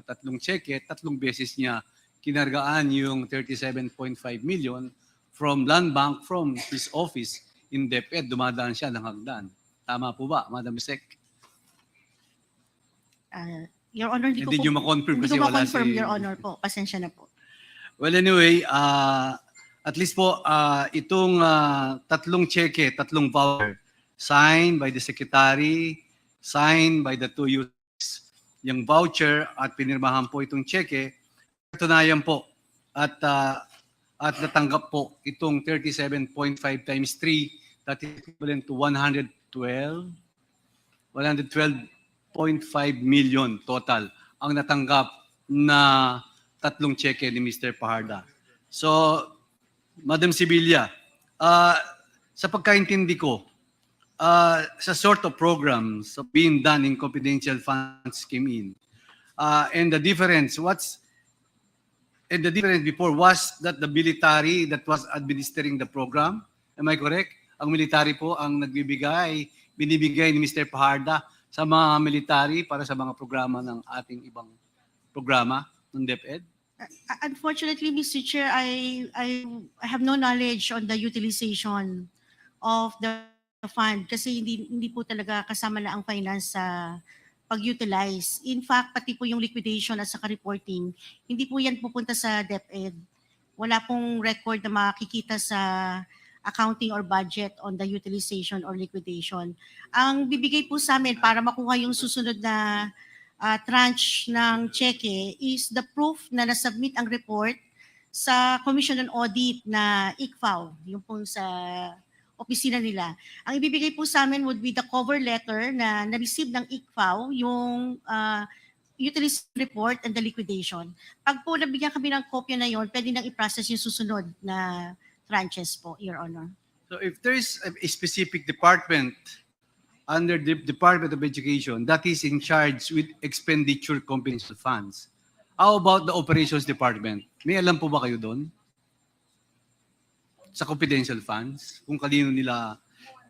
S5: tatlong cheque, 3 beses niya kinargaan yung 37.5 million from land bank, from his office in DepEd, dumadaan siya ng hagdan. Tama po ba, Madam Sec?
S6: Your Honor, hindi
S5: Hindi
S6: ko
S5: nyo ma-confirm
S6: hindi
S5: kasi
S6: ko
S5: wala
S6: ma-confirm,
S5: si...
S6: Your Honor po. Pasensya na po.
S5: Well, anyway, at least po, itong 3 cheque, 3 voucher, signed by the Secretary, signed by the 2 users, yung voucher at pinirmahan po itong cheque, katunayan po at natanggap po itong 37.5 times 3, that is equivalent to 112.5 million total ang natanggap na 3 cheque ni Mr. Fajarda. So, Madam Sibilia, sa pagkaintindi ko, sa sort of programs being done in confidential funds came in, and the difference, And the difference before was that the military that was administering the program. Am I correct? Ang military po ang binibigay ni Mr. Paharda sa mga military para sa mga programa ng ating ibang programa ng DepEd.
S6: Unfortunately, Mr. Chair, I have no knowledge on the utilization of the fund kasi hindi po talaga kasama na ang finance sa pag-utilize. In fact, pati po yung liquidation at saka reporting, hindi po yan pupunta sa DepEd. Wala pong record na makikita sa accounting or budget on the utilization or liquidation. Ang bibigay po sa amin para makuha yung susunod na tranche ng cheque is the proof na nasubmit ang report sa Commission on Audit na ICFAO, yung pong sa opisina nila. Ang ibibigay po sa amin would be the cover letter na na-receive ng ICFAO, yung utilization report and the liquidation. Pag po nabigyan kami ng kopya na yon, pwede nang i-process yung susunod na tranches po, Your Honor.
S5: So if there is a specific department under the Department of Education that is in charge with expenditure confidential funds, how about the operations department? May alam po ba kayo doon? Sa confidential funds, kung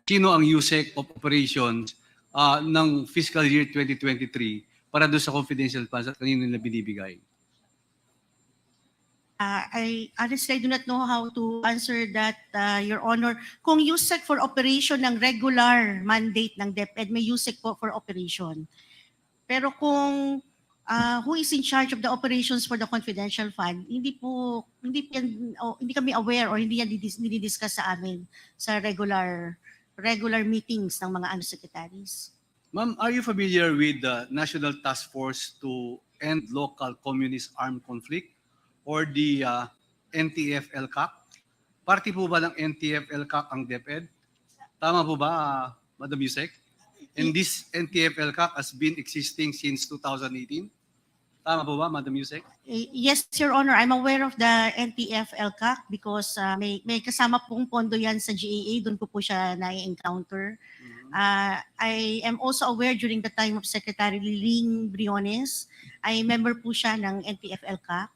S5: sino ang USEC of operations ng fiscal year 2023 para doon sa confidential funds at kanino nila binibigay?
S6: I honestly do not know how to answer that, Your Honor. Kung USEC for operation ng regular mandate ng DepEd, may USEC po for operation. Pero kung who is in charge of the operations for the confidential fund, hindi kami aware or hindi yan dinidiscuss sa amin sa regular meetings ng mga undersecretaries.
S5: Ma'am, are you familiar with the National Task Force to End Local Communist Armed Conflict or the NTF-LCAC? Party po ba ng NTF-LCAC ang DepEd? Tama po ba, Madam Yusek? And this NTF-LCAC has been existing since 2018? Tama po ba, Madam Yusek?
S6: Yes, Your Honor. I'm aware of the NTF-LCAC because may kasama pong pondo yan sa GAA. Doon ko po siya na-encounter. I am also aware during the time of Secretary Liling Briones, I member po siya ng NTF-LCAC.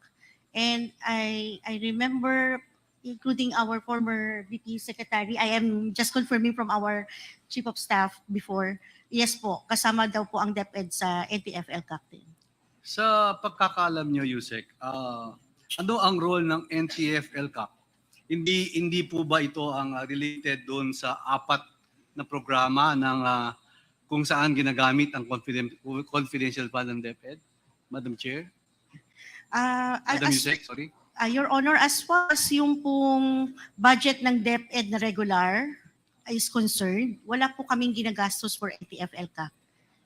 S6: And I remember, including our former VP Secretary, I am just confirming from our Chief of Staff before, yes po, kasama daw po ang DepEd sa NTF-LCAC din.
S5: Sa pagkakaalam nyo, Yusek, ano ang role ng NTF-LCAC? Hindi po ba ito ang related doon sa 4 na programa ng kung saan ginagamit ang confidential fund ng DepEd? Madam Chair? Madam Yusek, sorry.
S6: Your Honor, as far as yung pong budget ng DepEd na regular is concerned, wala po kaming ginagastos for NTF-LCAC.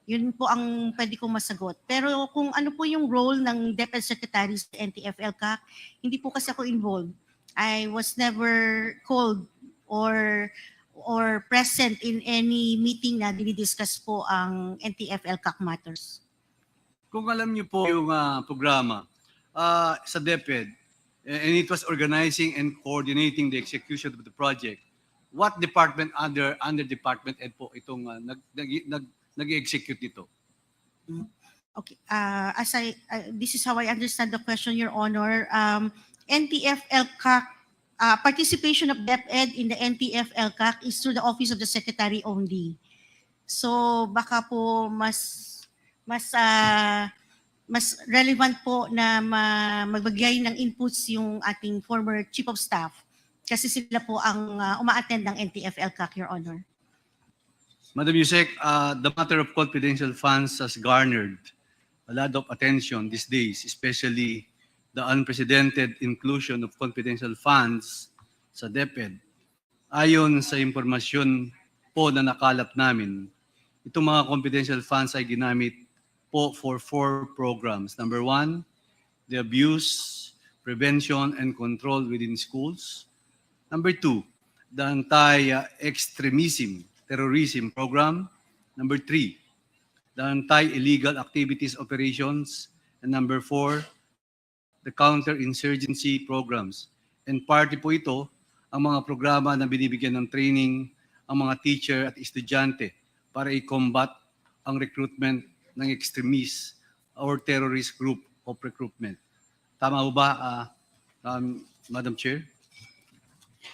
S6: Yun po ang pwede kong masagot. Pero kung ano po yung role ng DepEd Secretary sa NTF-LCAC, hindi po kasi ako involved. I was never called or present in any meeting na dinidiscuss po ang NTF-LCAC matters.
S5: Kung alam niyo po yung programa sa DepEd, and it was organizing and coordinating the execution of the project, what department under Department Ed po itong nag-execute nito?
S6: Okay. This is how I understand the question, Your Honor. NTF-LCAC, participation of DepEd in the NTF-LCAC is through the Office of the Secretary only. So baka po mas relevant po na magbigay ng inputs yung ating former Chief of Staff kasi sila po ang uma-attend ng NTF-LCAC, Your Honor.
S5: Madam Yusek, the matter of confidential funds has garnered a lot of attention these days, especially the unprecedented inclusion of confidential funds sa DepEd. Ayon sa impormasyon po na nakalap namin, itong mga confidential funds ay ginamit po for 4 programs. Number 1, the abuse, prevention, and control within schools. Number 2, the anti-extremism, terrorism program. Number 3, the anti-illegal activities operations. And number 4, the counter-insurgency programs. And party po ito ang mga programa na binibigyan ng training ang mga teacher at estudyante para i-combat ang recruitment ng extremist or terrorist group of recruitment. Tama ho ba, Madam Chair?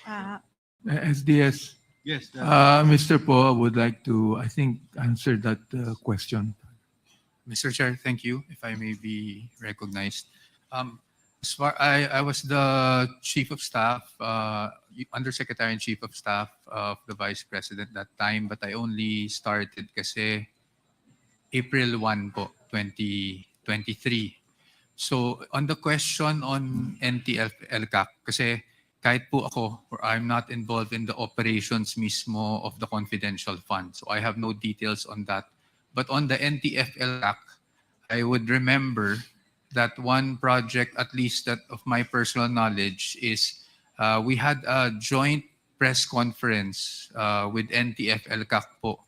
S6: Ah,
S8: SDS.
S5: Yes.
S8: Mr. Po would like to, I think, answer that question.
S9: Mr. Chair, thank you, if I may be recognized. As far I was the Chief of Staff, Undersecretary and Chief of Staff of the Vice President that time, but I only started kasi April 1 po, 2023. So on the question on NTF-LCAC, kasi kahit po ako, or I'm not involved in the operations mismo of the confidential fund. So I have no details on that. But on the NTF-LCAC, I would remember that one project, at least that of my personal knowledge, is we had a joint press conference with NTF-LCAC po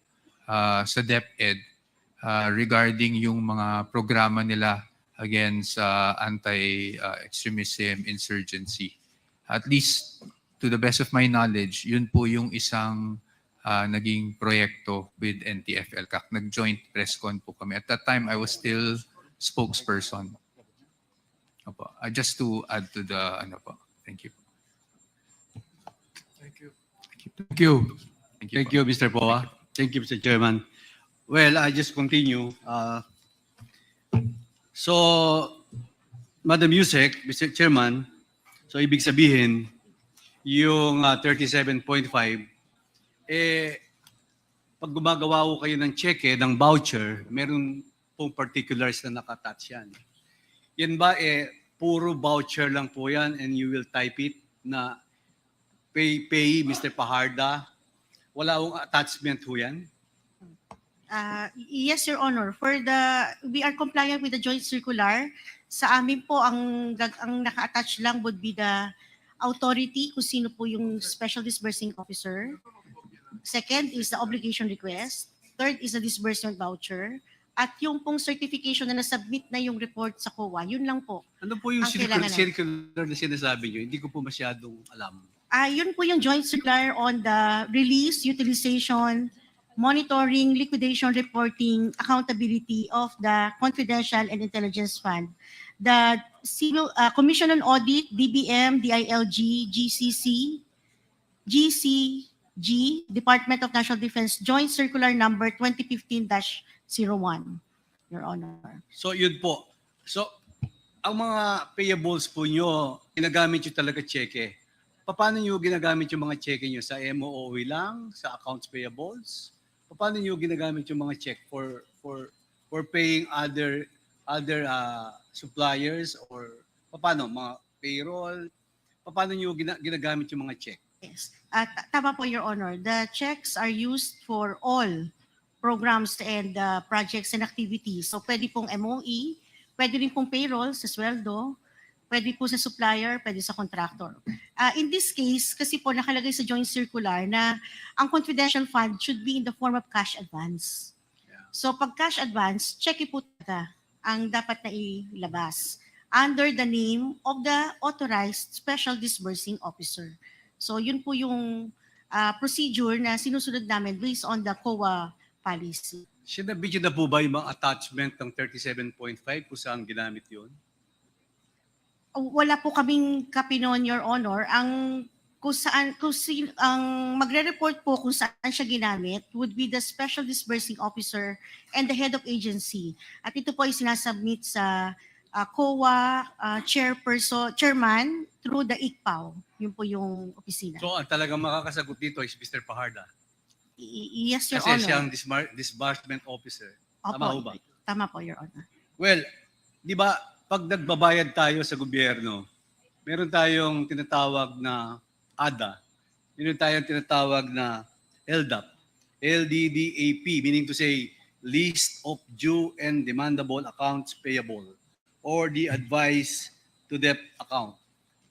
S9: sa DepEd regarding yung mga programa nila against anti-extremism, insurgency. At least to the best of my knowledge, yun po yung isang naging proyekto with NTF-LCAC. Nag-joint press con po kami. At that time, I was still spokesperson. Opo. Just to add to the ano po. Thank you.
S8: Thank you.
S9: Thank you.
S5: Thank you, Mr. Poa. Thank you, Mr. Chairman. Well, I just continue. So, Madam Yusek, Mr. Chairman, so ibig sabihin, yung 37.5, pag gumagawa ko kayo ng cheque, ng voucher, meron pong particulars na nakatouch yan. Yan ba, puro voucher lang po yan and you will type it na pay Mr. Paharda? Wala akong attachment ho yan?
S6: Yes, Your Honor. We are compliant with the joint circular. Sa amin po, ang naka-attach lang would be the authority, kung sino po yung special disbursing officer. Second is the obligation request. Third is the disbursement voucher. At yung pong certification na nasubmit na yung report sa COA, yun lang po.
S5: Ano po yung
S6: Ang kailangan
S5: circular na sinasabi nyo? Hindi ko po masyadong alam.
S6: Yun po yung joint circular on the release, utilization, monitoring, liquidation, reporting, accountability of the confidential and intelligence fund. The Civil Commission on Audit, DBM, DILG, GCC, GCG, Department of National Defense, Joint Circular Number 2015-01, Your Honor.
S5: So yun po. So ang mga payables po nyo, ginagamit nyo talaga cheque. Paano nyo ginagamit yung mga cheque nyo? Sa MOOE lang? Sa accounts payables? Paano nyo ginagamit yung mga check for paying other suppliers or paano mga payroll? Paano nyo ginagamit yung mga check?
S6: Yes. Tama po, Your Honor. The checks are used for all programs and projects and activities. So pwede pong MOE, pwede rin pong payroll sa sweldo, pwede po sa supplier, pwede sa contractor. In this case, kasi po nakalagay sa joint circular na ang confidential fund should be in the form of cash advance.
S5: Yeah.
S6: So pag cash advance, cheque po talaga ang dapat na ilabas under the name of the authorized special disbursing officer. So yun po yung procedure na sinusunod namin based on the COA policy.
S5: Sinabidyo na po ba yung mga attachment ng 37.5 kung saan ginamit yun?
S6: Wala po kaming copy noon, Your Honor. Ang magre-report po kung saan siya ginamit would be the special disbursing officer and the head of agency. At ito po ay sinasubmit sa COA chairman through the ICPAO. Yun po yung opisina.
S5: So ang talagang makakasagot dito is Mr. Paharda.
S6: Yes, Your
S5: Kasi
S6: Honor.
S5: siyang disbursement officer. Tama ho ba?
S6: Tama po, Your Honor.
S5: Well, di ba pag nagbabayad tayo sa gobyerno, meron tayong tinatawag na ADA, meron tayong tinatawag na LDAP, LDDAP, meaning to say, List of Due and Demandable Accounts Payable, or the Advice to Debt Account.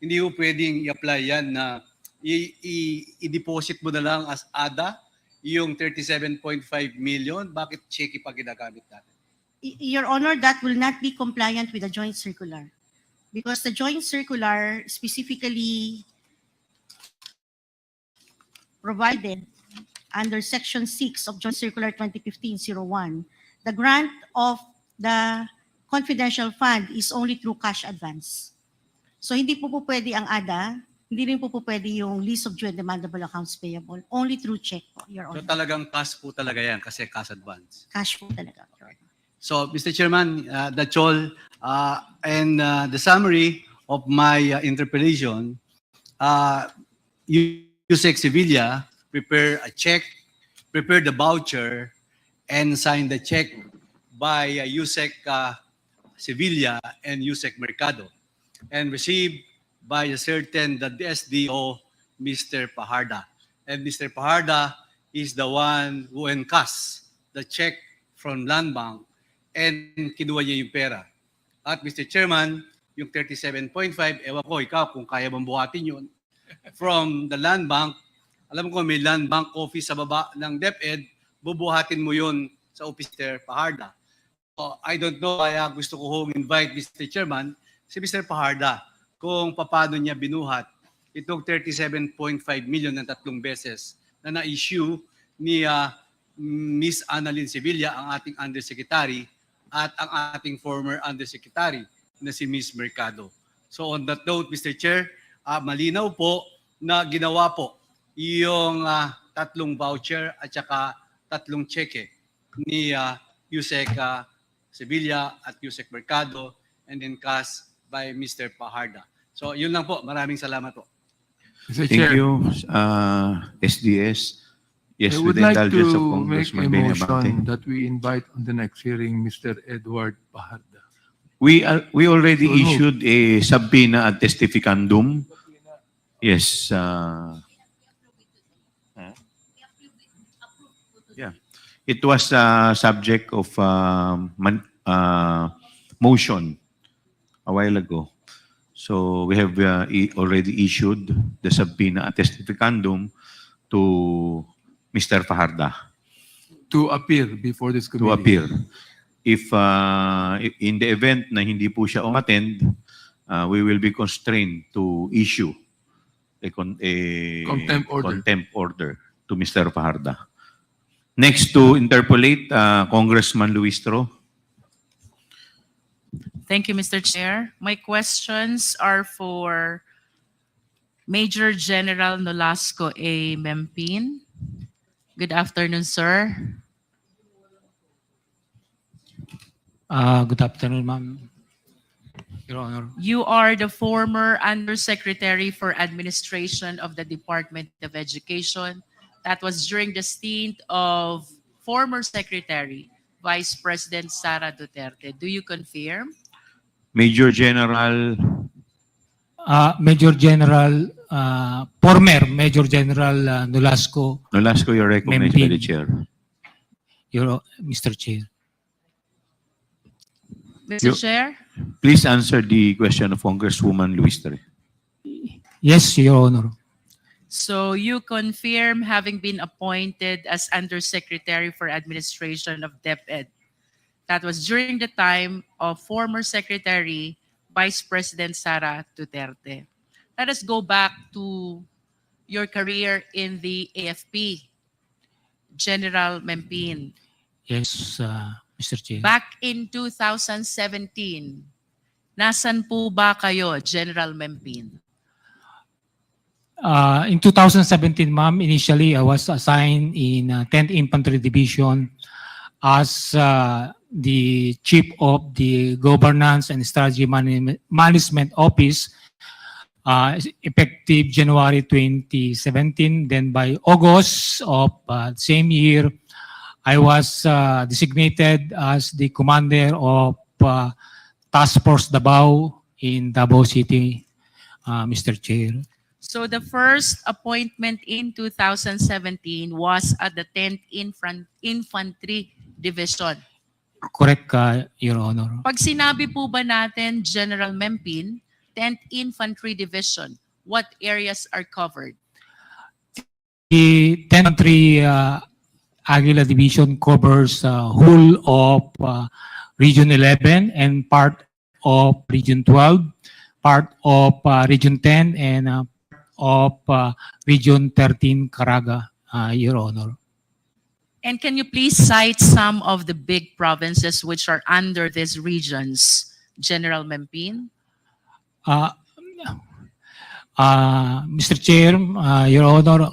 S5: Hindi mo pwedeng i-apply yan na i-deposit mo na lang as ADA yung 37.5 million, bakit cheque pa ginagamit natin?
S6: Your Honor, that will not be compliant with the joint circular because the joint circular specifically provided under Section 6 of Joint Circular 2015-01, the grant of the confidential fund is only through cash advance. So hindi po pwede ang ADA, hindi rin po pwede yung list of due and demandable accounts payable, only through check po, Your
S5: So
S6: Honor.
S5: talagang cash po talaga yan kasi cash advance.
S6: Cash po talaga, Your Honor.
S5: So, Mr. Chairman, that's all. And the summary of my interpellation, USEC Sevilla prepare a check, prepare the voucher, and sign the check by USEC Sevilla and USEC Mercado, and received by a certain the SDO, Mr. Paharda. And Mr. Paharda is the one who encash the check from Land Bank and kinuha niya yung pera. At Mr. Chairman, yung 37.5, ewan ko, ikaw, kung kaya mong buhatin yun, from the Land Bank, alam ko may Land Bank office sa baba ng DepEd, bubuhatin mo yun sa office Mr. Paharda. So, I don't know, kaya gusto ko hong invite Mr. Chairman, si Mr. Paharda, kung paano niya binuhat itong 37.5 million ng 3 beses na na-issue ni Miss Annalyn Sevilla, ang ating Undersecretary, at ang ating former Undersecretary na si Miss Mercado. So on that note, Mr. Chair, malinaw po na ginawa po yung 3 voucher at saka 3 cheque ni USEC Sevilla at USEC Mercado and then cash by Mr. Paharda. So yun lang po. Maraming salamat po.
S8: Mr.
S4: Thank
S8: Chair,
S4: you, SDS. Yes,
S8: I
S4: with
S8: would
S4: the
S8: like
S4: indulgence of
S8: to make a
S4: Congressman Benny Abante.
S8: motion that we invite on the next hearing Mr. Edward Paharda.
S4: We already
S8: So moved.
S4: issued a subpoena ad testificandum. Yes. Yeah. It was subject of motion a while ago. So we have already issued the subpoena ad testificandum to Mr. Fajarda
S8: To appear before this
S4: to
S8: committee.
S4: appear. If in the event na hindi po siya umattend, we will be constrained to issue a contempt order to Mr. Fajarda. Next to interpolate, Congressman Luistro.
S10: Thank you, Mr. Chair. My questions are for Major General Nolasco A. Mempin. Good afternoon, sir.
S3: Good afternoon, ma'am. Your Honor.
S10: You are the former Undersecretary for Administration of the Department of Education. That was during the stint of former Secretary, Vice President Sara Duterte. Do you confirm?
S4: Major General,
S3: Former Major General Nolasco,
S4: Nolasco, you're recognized by the
S3: Mempin.
S4: chair.
S3: Mr. Chair.
S10: Mr. Chair?
S4: Please answer the question of Congresswoman Luistro.
S3: Yes, Your Honor.
S10: So you confirm having been appointed as Undersecretary for Administration of DepEd. That was during the time of former Secretary, Vice President Sara Duterte. Let us go back to your career in the AFP, General Mempin.
S3: Yes, Mr. Chair.
S10: Back in 2017, nasan po ba kayo, General Mempin?
S3: In 2017, ma'am, initially I was assigned in 10th Infantry Division as the Chief of the Governance and Strategy Management Office, effective January 2017. Then by August of same year, I was designated as the commander of Task Force Davao in Davao City, Mr. Chair.
S10: So the first appointment in 2017 was at the 10th Infantry Division.
S3: Correct, Your Honor.
S10: Pag sinabi po ba natin General Mempin, 10th Infantry Division, what areas are covered?
S3: The 10th Infantry Aguila Division covers whole of Region 11 and part of Region 12, part of Region 10, and of Region 13, Caraga, Your Honor.
S10: And can you please cite some of the big provinces which are under these regions, General Mempin?
S11: Mr. Chair, Your Honor,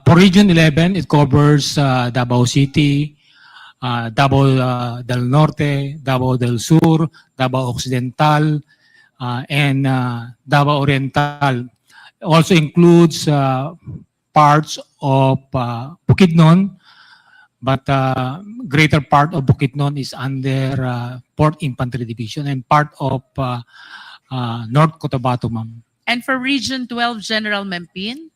S11: for Region 11, it covers Davao City, Davao del Norte, Davao del Sur, Davao Occidental, and Davao Oriental. Also includes parts of Bukidnon, but greater part of Bukidnon is under 4th Infantry Division and part of North Cotabato, ma'am.
S10: And for Region 12, General Mempin?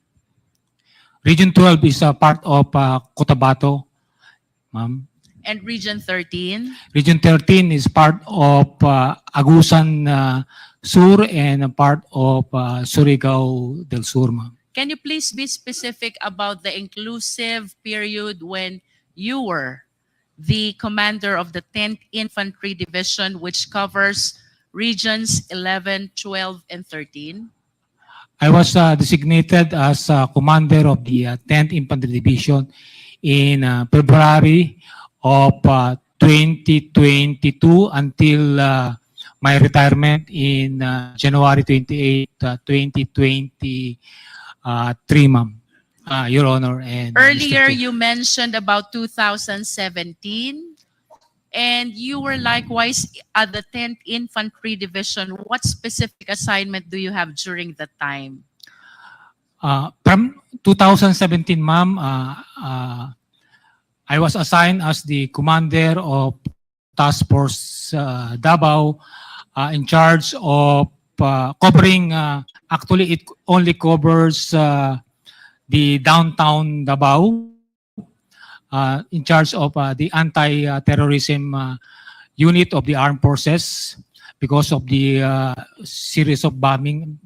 S11: Region 12 is a part of Cotabato, ma'am.
S10: And Region 13?
S11: Region 13 is part of Agusan Sur and a part of Surigao del Sur, ma'am.
S10: Can you please be specific about the inclusive period when you were the commander of the 10th Infantry Division, which covers regions 11, 12, and 13?
S11: I was designated as commander of the 10th Infantry Division in February of 2022 until my retirement in January 28, 2023, ma'am. Your Honor. And
S10: Earlier,
S11: Mr. Chair.
S10: you mentioned about 2017, and you were likewise at the 10th Infantry Division. What specific assignment do you have during that time?
S11: From 2017, ma'am, I was assigned as the commander of Task Force Davao, in charge of covering, actually it only covers the downtown Davao, in charge of the anti-terrorism unit of the armed forces because of the series of bombing.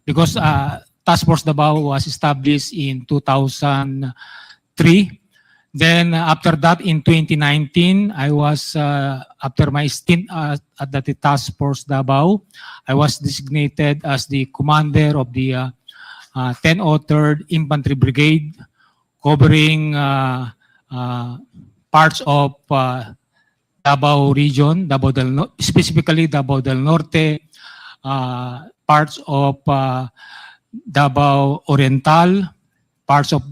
S11: Because Task Force Davao was established in 2003. Then after that, in 2019, I was, after my stint at the Task Force Davao, I was designated as the commander of the 1003rd Infantry Brigade, covering parts of Davao region, specifically Davao del Norte, parts of Davao Oriental, parts of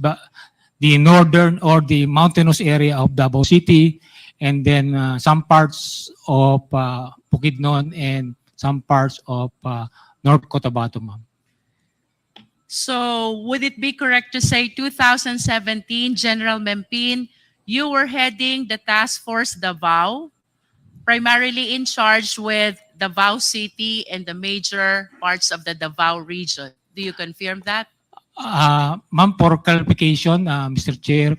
S11: the northern or the mountainous area of Davao City, and then some parts of Bukidnon and some parts of North Cotabato, ma'am.
S10: So would it be correct to say 2017, General Mempin, you were heading the Task Force Davao, primarily in charge with Davao City and the major parts of the Davao region? Do you confirm that?
S11: Ma'am, for clarification, Mr. Chair,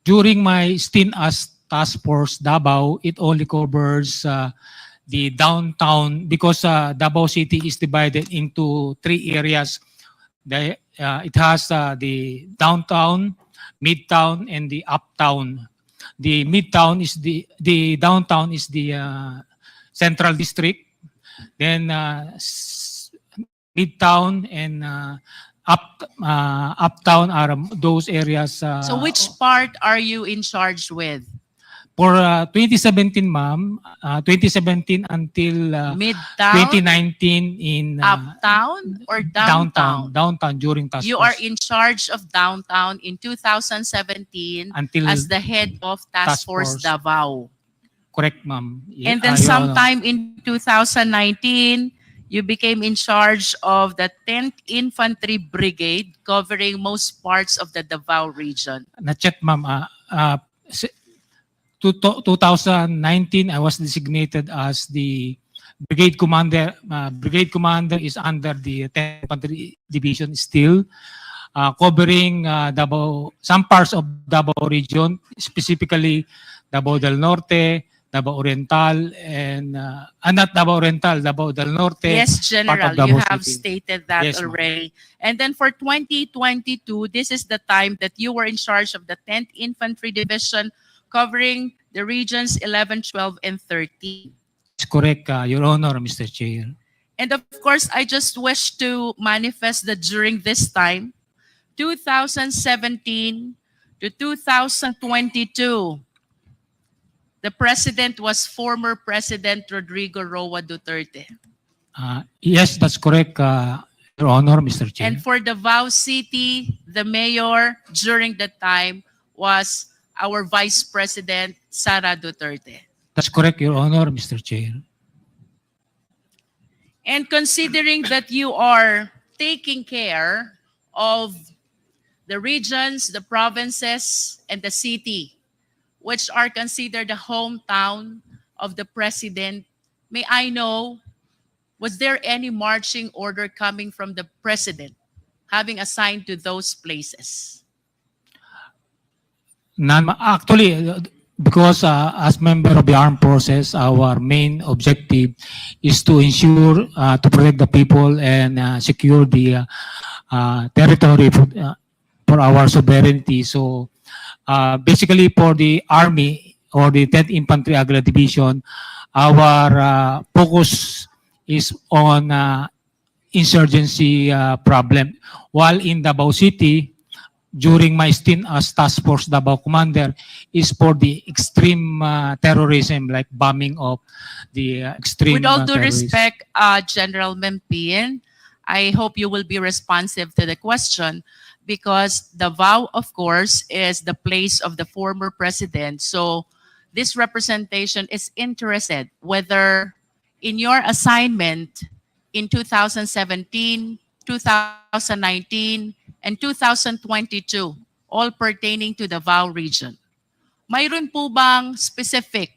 S11: during my stint as Task Force Davao, it only covers the downtown because Davao City is divided into 3 areas. It has the downtown, midtown, and the uptown. The midtown is the downtown is the central district. Then midtown and uptown are those areas.
S10: So which part are you in charge with?
S11: For 2017, ma'am, 2017 until
S10: Midtown,
S11: 2019 in
S10: uptown, or downtown?
S11: Downtown during task
S10: You
S11: force.
S10: are in charge of downtown in 2017
S11: Until
S10: as the head of Task
S11: Task
S10: Force
S11: Force.
S10: Davao.
S11: Correct, ma'am.
S10: And then
S11: Your Honor.
S10: sometime in 2019, you became in charge of the 10th Infantry Brigade, covering most parts of the Davao region.
S11: Not yet, ma'am. 2019, I was designated as the brigade commander. Brigade commander is under the 10th Infantry Division still, covering Davao, some parts of Davao region, specifically Davao del Norte, Davao Oriental, and not Davao Oriental, Davao del Norte.
S10: Yes,
S11: part of
S10: General,
S11: Davao
S10: you have
S11: City.
S10: stated that
S11: Yes, ma'am.
S10: already. And then for 2022, this is the time that you were in charge of the 10th Infantry Division, covering the regions 11, 12, and 13.
S11: It's correct, Your Honor, Mr. Chair.
S10: And of course, I just wish to manifest that during this time, 2017 to 2022, the president was former President Rodrigo Roa Duterte.
S11: Yes, that's correct, Your Honor, Mr. Chair.
S10: And for Davao City, the mayor during that time was our Vice President, Sara Duterte.
S11: That's correct, Your Honor, Mr. Chair.
S10: And considering that you are taking care of the regions, the provinces, and the city, which are considered the hometown of the president, may I know, was there any marching order coming from the president having assigned to those places?
S11: None, actually, because as member of the armed forces, our main objective is to ensure to protect the people and secure the territory for our sovereignty. So basically for the Army or the 10th Infantry Aguila Division, our focus is on insurgency problem. While in Davao City, during my stint as Task Force Davao Commander, is for the extreme terrorism, like bombing of the extreme
S10: With all due
S11: terrorists.
S10: respect, General Mempian, I hope you will be responsive to the question because Davao, of course, is the place of the former president. So this representation is interested whether in your assignment in 2017, 2019, and 2022, all pertaining to the Davao region, mayroon po bang specific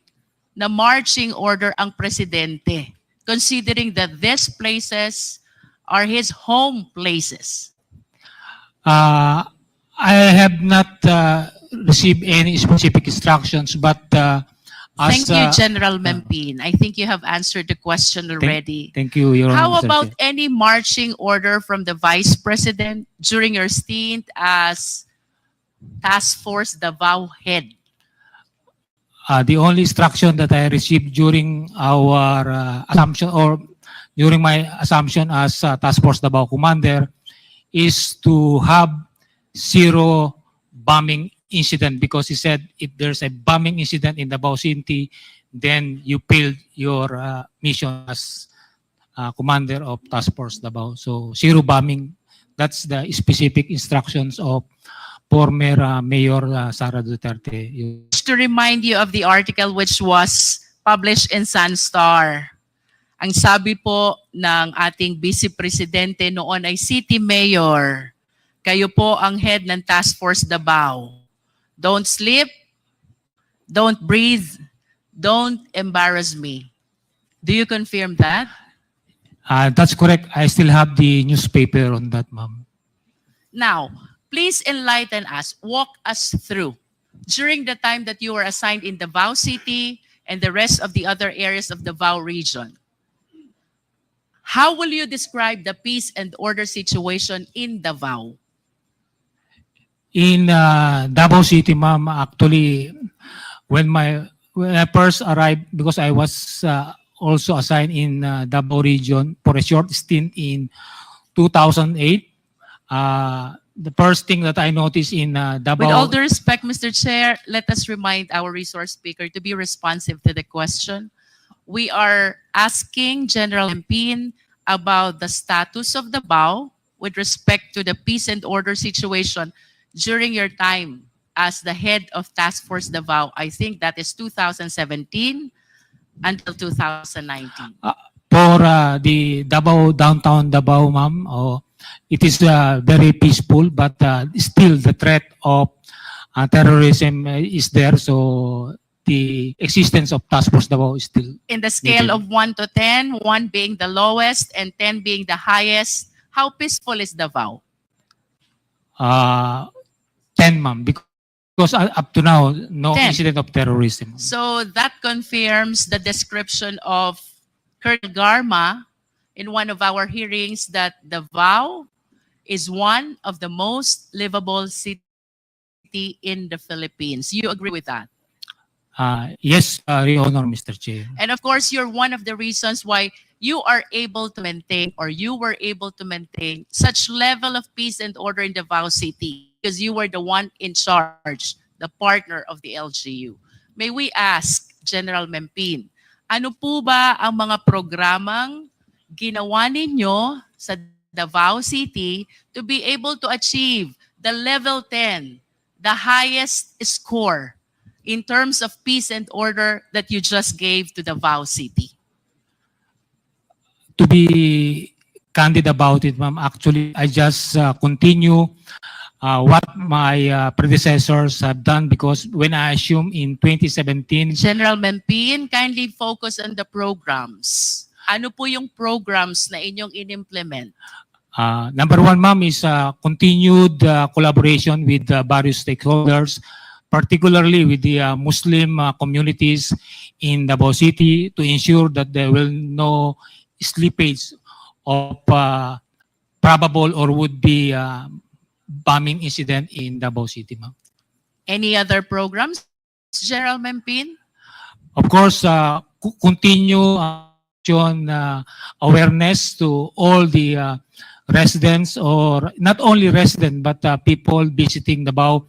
S10: na marching order ang presidente considering that these places are his home places?
S11: I have not received any specific instructions, but
S10: Thank you, General Mempin. I think you have answered the question already.
S11: Thank you, Your Honor.
S10: How
S11: Mr.
S10: about
S11: Chair.
S10: any marching order from the Vice President during your stint as Task Force Davao head?
S11: The only instruction that I received during our assumption or during my assumption as Task Force Davao Commander is to have zero bombing incident, because he said if there's a bombing incident in Davao City, then you failed your mission as Commander of Task Force Davao. So zero bombing, that's the specific instructions of former Mayor Sara Duterte.
S10: Just to remind you of the article which was published in Sunstar. Ang sabi po ng ating Vice Presidente noon ay City Mayor, kayo po ang head ng Task Force Davao. Don't sleep, don't breathe, don't embarrass me. Do you confirm that?
S11: That's correct. I still have the newspaper on that, ma'am.
S10: Now, please enlighten us, walk us through. During the time that you were assigned in Davao City and the rest of the other areas of the Davao region, how will you describe the peace and order situation in Davao?
S11: In Davao City, ma'am, actually, when I first arrived, because I was also assigned in Davao region for a short stint in 2008, the first thing that I noticed in Davao...
S10: With all due respect, Mr. Chair, let us remind our resource speaker to be responsive to the question. We are asking General Mempin about the status of Davao with respect to the peace and order situation during your time as the head of Task Force Davao. I think that is 2017 until 2019.
S11: For the Davao, downtown Davao, ma'am, it is very peaceful, but still the threat of terrorism is there. So the existence of Task Force Davao is still...
S10: In the scale of 1 to 10, 1 being the lowest and 10 being the highest, how peaceful is Davao?
S11: 10, ma'am, because up to now, no
S10: 10.
S11: incident of terrorism.
S10: So that confirms the description of Colonel Garma in one of our hearings that Davao is one of the most livable city in the Philippines. You agree with that?
S11: Yes, Your Honor, Mr. Chair.
S10: And of course, you're one of the reasons why you are able to maintain, or you were able to maintain, such level of peace and order in Davao City because you were the one in charge, the partner of the LGU. May we ask, General Mempin, ano po ba ang mga programang ginawa ninyo sa Davao City to be able to achieve the level 10, the highest score in terms of peace and order that you just gave to Davao City?
S11: To be candid about it, ma'am, actually, I just continue what my predecessors have done, because when I assumed in 2017,
S10: General Mempin, kindly focus on the programs. Ano po yung programs na inyong in-implement?
S11: number one, ma'am, is continued collaboration with various stakeholders, particularly with the Muslim communities in Davao City, to ensure that there will no slippage of probable or would-be bombing incident in Davao City, ma'am.
S10: Any other programs, General Mempin?
S11: Of course, continue awareness to all the residents, or not only residents, but people visiting Davao,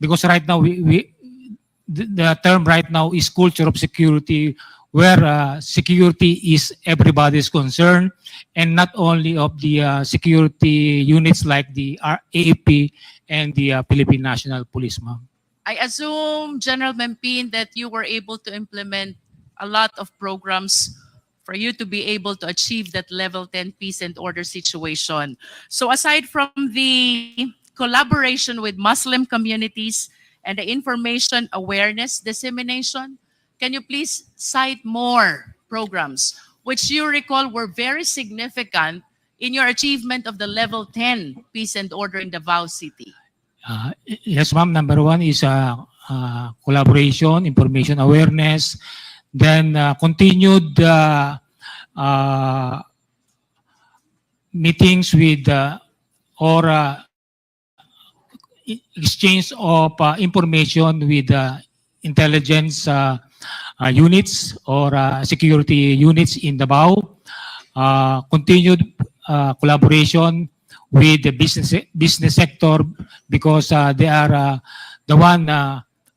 S11: because right now the term right now is culture of security, where security is everybody's concern, and not only of the security units like the AAP and the Philippine National Police, ma'am.
S10: I assume, General Mempin, that you were able to implement a lot of programs for you to be able to achieve that level 10 peace and order situation. So aside from the collaboration with Muslim communities and the information awareness dissemination, can you please cite more programs which you recall were very significant in your achievement of the level 10 peace and order in Davao City?
S11: Yes, ma'am. Number one is collaboration, information awareness, then continued meetings with or exchange of information with intelligence units or security units in Davao. Continued collaboration with the business sector, because they are the one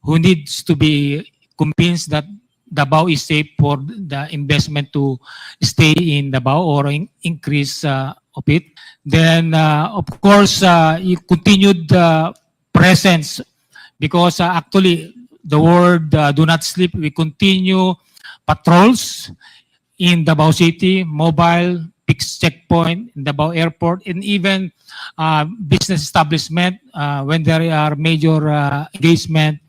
S11: who needs to be convinced that Davao is safe for the investment to stay in Davao or increase of it. Then, of course, you continued presence, because actually the word do not sleep. We continue patrols in Davao City, mobile, fixed checkpoint in Davao Airport, and even business establishment when there are major engagement.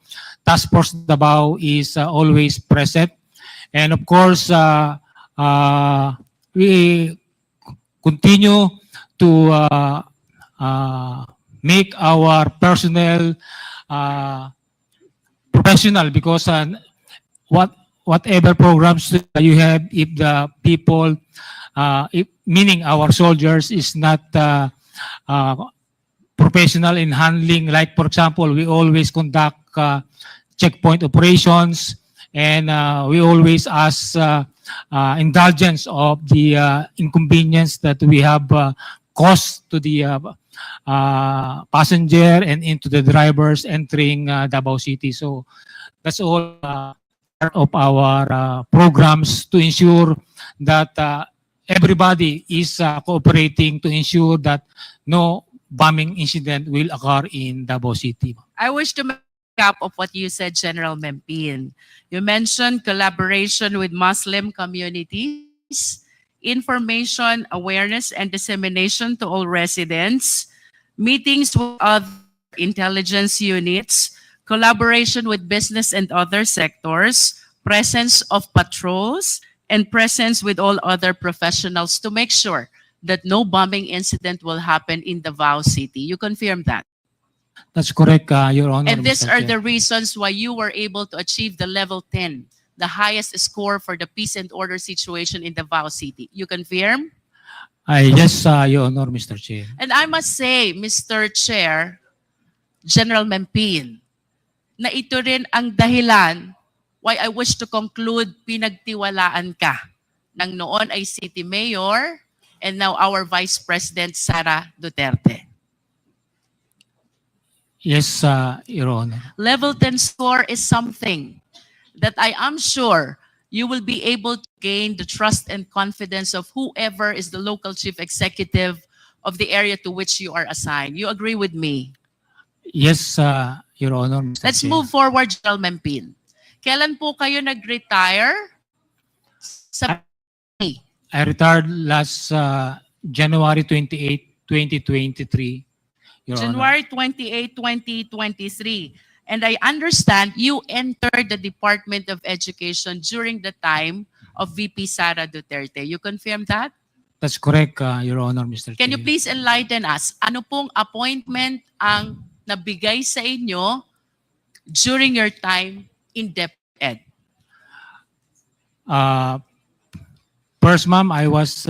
S11: Task Force Davao is always present. And of course, we continue to make our personnel professional, because whatever programs you have, if the people, meaning our soldiers, is not professional in handling, like for example, we always conduct checkpoint operations, and we always ask indulgence of the inconvenience that we have caused to the passenger and into the drivers entering Davao City. So that's all part of our programs to ensure that everybody is cooperating to ensure that no bombing incident will occur in Davao City.
S10: I wish to make up of what you said, General Mempin. You mentioned collaboration with Muslim communities, information awareness and dissemination to all residents, meetings with other intelligence units, collaboration with business and other sectors, presence of patrols, and presence with all other professionals to make sure that no bombing incident will happen in Davao City. You confirm that?
S11: That's correct, Your Honor.
S10: And these
S11: Mr.
S10: are
S11: Chair.
S10: the reasons why you were able to achieve the level 10, the highest score for the peace and order situation in Davao City. You confirm?
S11: Yes, Your Honor, Mr. Chair.
S10: And I must say, Mr. Chair, General Mempin, na ito rin ang dahilan why I wish to conclude pinagtiwalaan ka ng noon ay City Mayor and now our Vice President Sara Duterte.
S11: Yes, Your Honor.
S10: Level 10 score is something that I am sure you will be able to gain the trust and confidence of whoever is the local chief executive of the area to which you are assigned. You agree with me?
S11: Yes, Your Honor, Mr.
S10: Let's
S11: Chair.
S10: move forward, General Mempin. Kailan po kayo nag-retire? Sa
S11: I retired last January 28, 2023, Your Honor.
S10: January 28, 2023. And I understand you entered the Department of Education during the time of VP Sara Duterte. You confirm that?
S11: That's correct, Your Honor, Mr.
S10: Can you
S11: Chair.
S10: please enlighten us? Ano pong appointment ang nabigay sa inyo during your time in DepEd?
S11: First, ma'am, I was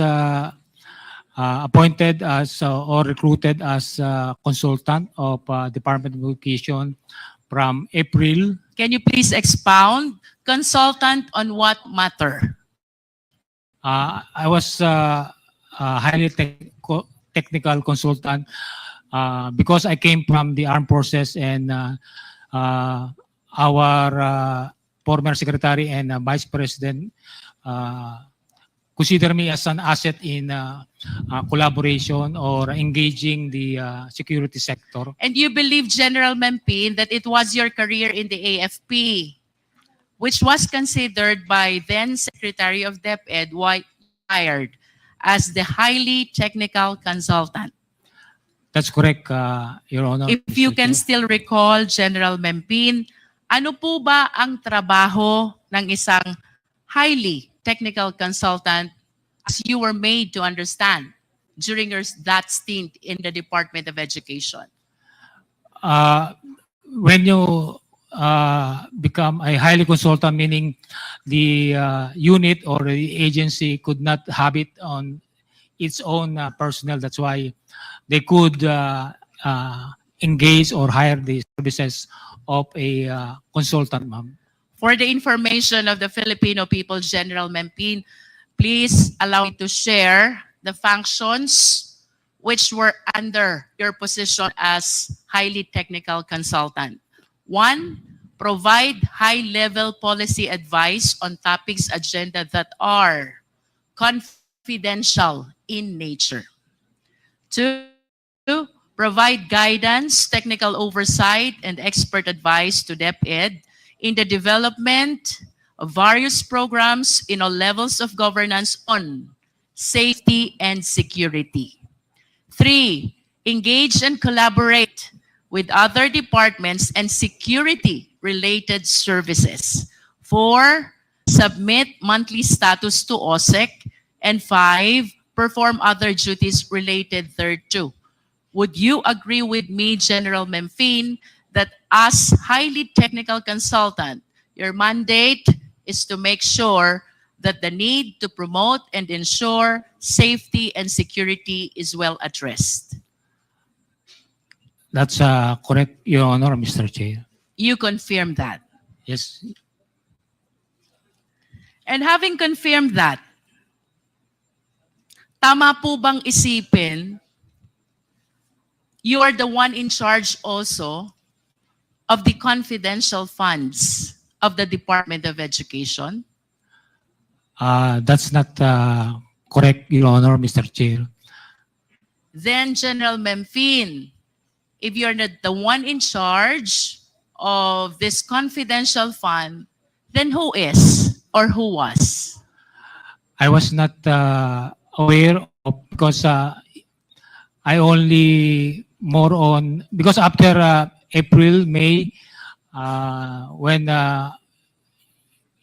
S11: appointed as or recruited as consultant of Department of Education from April.
S10: Can you please expound? Consultant on what matter?
S11: I was a highly technical consultant because I came from the armed forces, and our former secretary and vice president consider me as an asset in collaboration or engaging the security sector.
S10: And you believe, General Mempin, that it was your career in the AFP, which was considered by then Secretary of DepEd hired as the highly technical consultant.
S11: That's correct, Your Honor.
S10: If you
S11: Mr.
S10: can
S11: Chair.
S10: still recall, General Mempin, ano po ba ang trabaho ng isang highly technical consultant as you were made to understand during that stint in the Department of Education?
S11: When you become a highly consultant, meaning the unit or the agency could not have it on its own personnel. That's why they could engage or hire the services of a consultant, ma'am.
S10: For the information of the Filipino people, General Mempin, please allow me to share the functions which were under your position as highly technical consultant. 1, provide high-level policy advice on topics agenda that are confidential in nature. 2, provide guidance, technical oversight, and expert advice to DepEd in the development of various programs in all levels of governance on safety and security. 3, engage and collaborate with other departments and security-related services. 4, submit monthly status to OSEC. And 5, perform other duties related thereto. Would you agree with me, General Mempin, that as highly technical consultant, your mandate is to make sure that the need to promote and ensure safety and security is well addressed?
S11: That's correct, Your Honor, Mr. Chair.
S10: You confirm that.
S11: Yes.
S10: And having confirmed that, tama po bang isipin, you are the one in charge also of the confidential funds of the Department of Education?
S11: That's not correct, Your Honor, Mr. Chair.
S10: Then, General Mempin, if you're not the one in charge of this confidential fund, then who is or who was?
S11: I was not aware of, because I only more on, because after April, May, when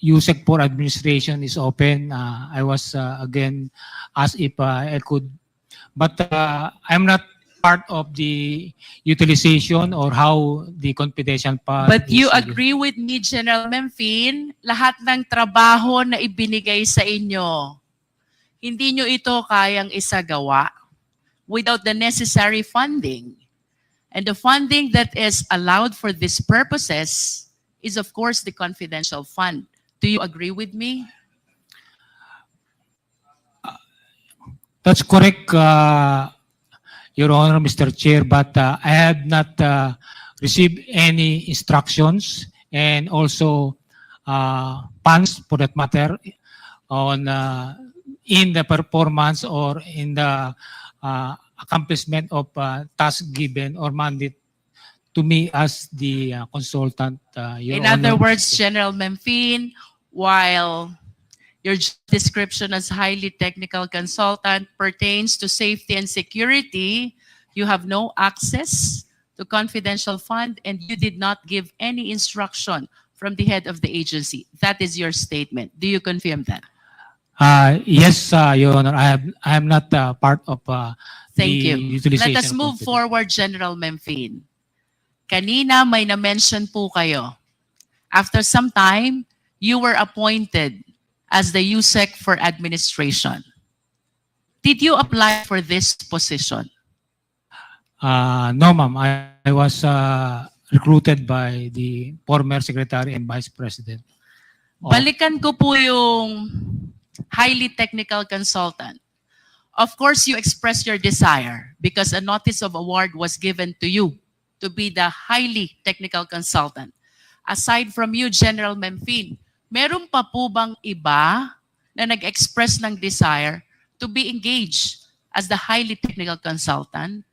S11: USEC for administration is open, I was again asked if I could, but I'm not part of the utilization or how the confidential part.
S10: But you agree with me, General Mempin, lahat ng trabaho na ibinigay sa inyo, hindi nyo ito kayang isagawa without the necessary funding. And the funding that is allowed for these purposes is, of course, the confidential fund. Do you agree with me?
S11: That's correct, Your Honor, Mr. Chair, but I have not received any instructions, and also funds for that matter on in the performance or in the accomplishment of task given or mandate to me as the consultant. Your
S10: In other
S11: Honor.
S10: words, General Memphine, while your description as highly technical consultant pertains to safety and security, you have no access to confidential fund and you did not give any instruction from the head of the agency. That is your statement. Do you confirm that?
S11: Yes, Your Honor. I am not part of
S10: Thank
S11: the
S10: you.
S11: utilization.
S10: Let us
S11: of
S10: move
S11: confidential-
S10: forward, General Memphine. Kanina may na-mention po kayo. After some time, you were appointed as the USEC for administration. Did you apply for this position?
S11: No, ma'am. I was recruited by the former Secretary and Vice President.
S10: Balikan ko po yung highly technical consultant. Of course, you expressed your desire because a notice of award was given to you to be the highly technical consultant. Aside from you, General Memphine, meron pa po bang iba na nag-express ng desire to be engaged as the highly technical consultant?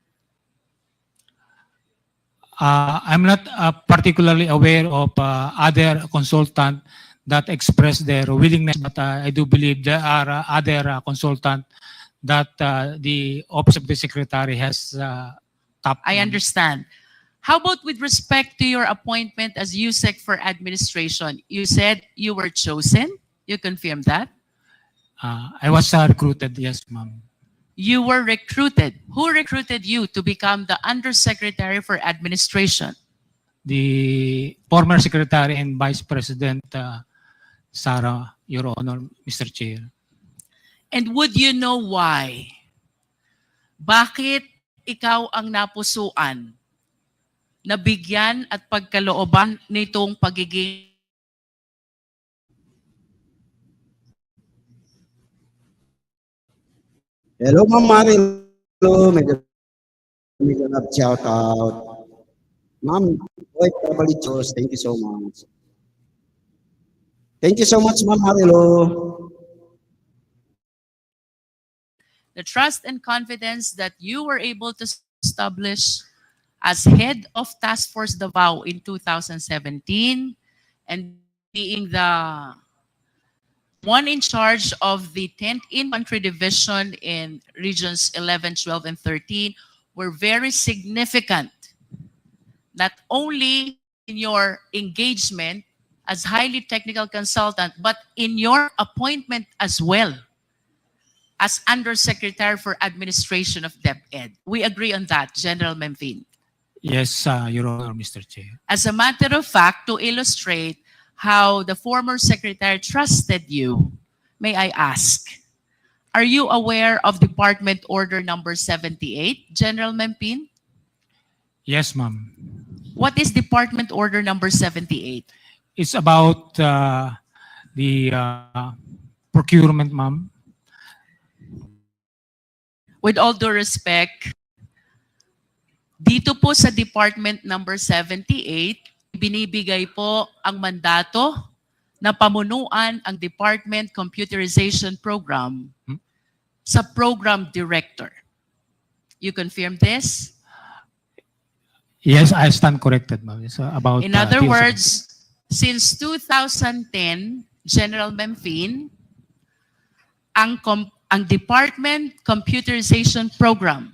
S11: I'm not particularly aware of other consultant that express their willingness, but I do believe there are other consultant that the Office of the Secretary has tapped.
S10: I understand. How about with respect to your appointment as USEC for administration? You said you were chosen. You confirm that?
S11: I was recruited, yes, ma'am.
S10: You were recruited. Who recruited you to become the Undersecretary for Administration?
S11: The former Secretary and Vice President Sarah, Your Honor, Mr. Chair.
S10: And would you know why? Bakit ikaw ang napusuan, nabigyan at pagkalooban nitong pagiging
S1: Hello, Ma'am Marilo. May ganap shout out. Ma'am, White Tambaloslos, thank you so much. Thank you so much, Ma'am Marilo.
S10: the trust and confidence that you were able to establish as head of Task Force Davao in 2017 and being the one in charge of the 10th Infantry Division in Regions 11, 12, and 13 were very significant, not only in your engagement as highly technical consultant, but in your appointment as well as Undersecretary for Administration of DepEd. We agree on that, General Memphine.
S11: Yes, Your Honor, Mr. Chair.
S10: As a matter of fact, to illustrate how the former secretary trusted you, may I ask, are you aware of Department Order number 78, General Memphine?
S11: Yes, ma'am.
S10: What is Department Order number 78?
S11: It's about the procurement, ma'am.
S10: With all due respect, dito po sa Department number 78, binibigay po ang mandato na pamunuan ang Department Computerization Program sa Program Director. You confirm this?
S11: Yes, I stand corrected, ma'am. It's about.
S10: In other
S11: TOSA.
S10: words, since 2010, General Memphine, ang Department Computerization Program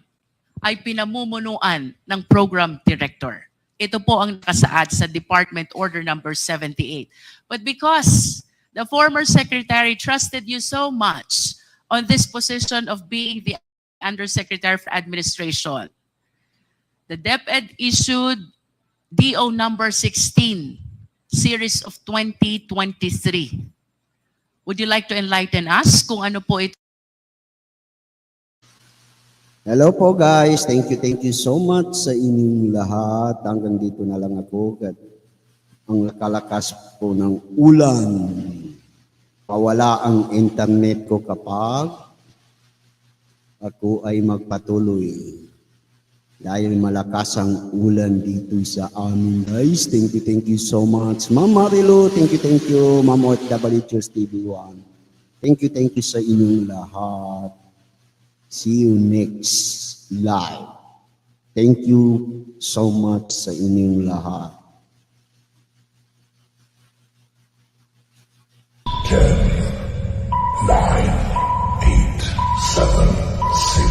S10: ay pinamumunuan ng Program Director. Ito po ang nakasaad sa Department Order number 78. But because the former secretary trusted you so much on this position of being the Undersecretary for Administration, the DepEd issued DO number 16, series of 2023. Would you like to enlighten us kung ano po ito?
S1: Hello po guys, thank you so much sa inyong lahat. Hanggang dito na lang ako. Ang nakalakas po ng ulan. Mawala ang internet ko kapag ako ay magpatuloy. Dahil malakas ang ulan dito sa amin, guys. Thank you so much. Ma'am Marilu, thank you. Ma'am OFW Cheers TV1. Thank you sa inyong lahat. See you next live. Thank you so much sa inyong lahat.
S12: 10, 9, 8, 7, 6,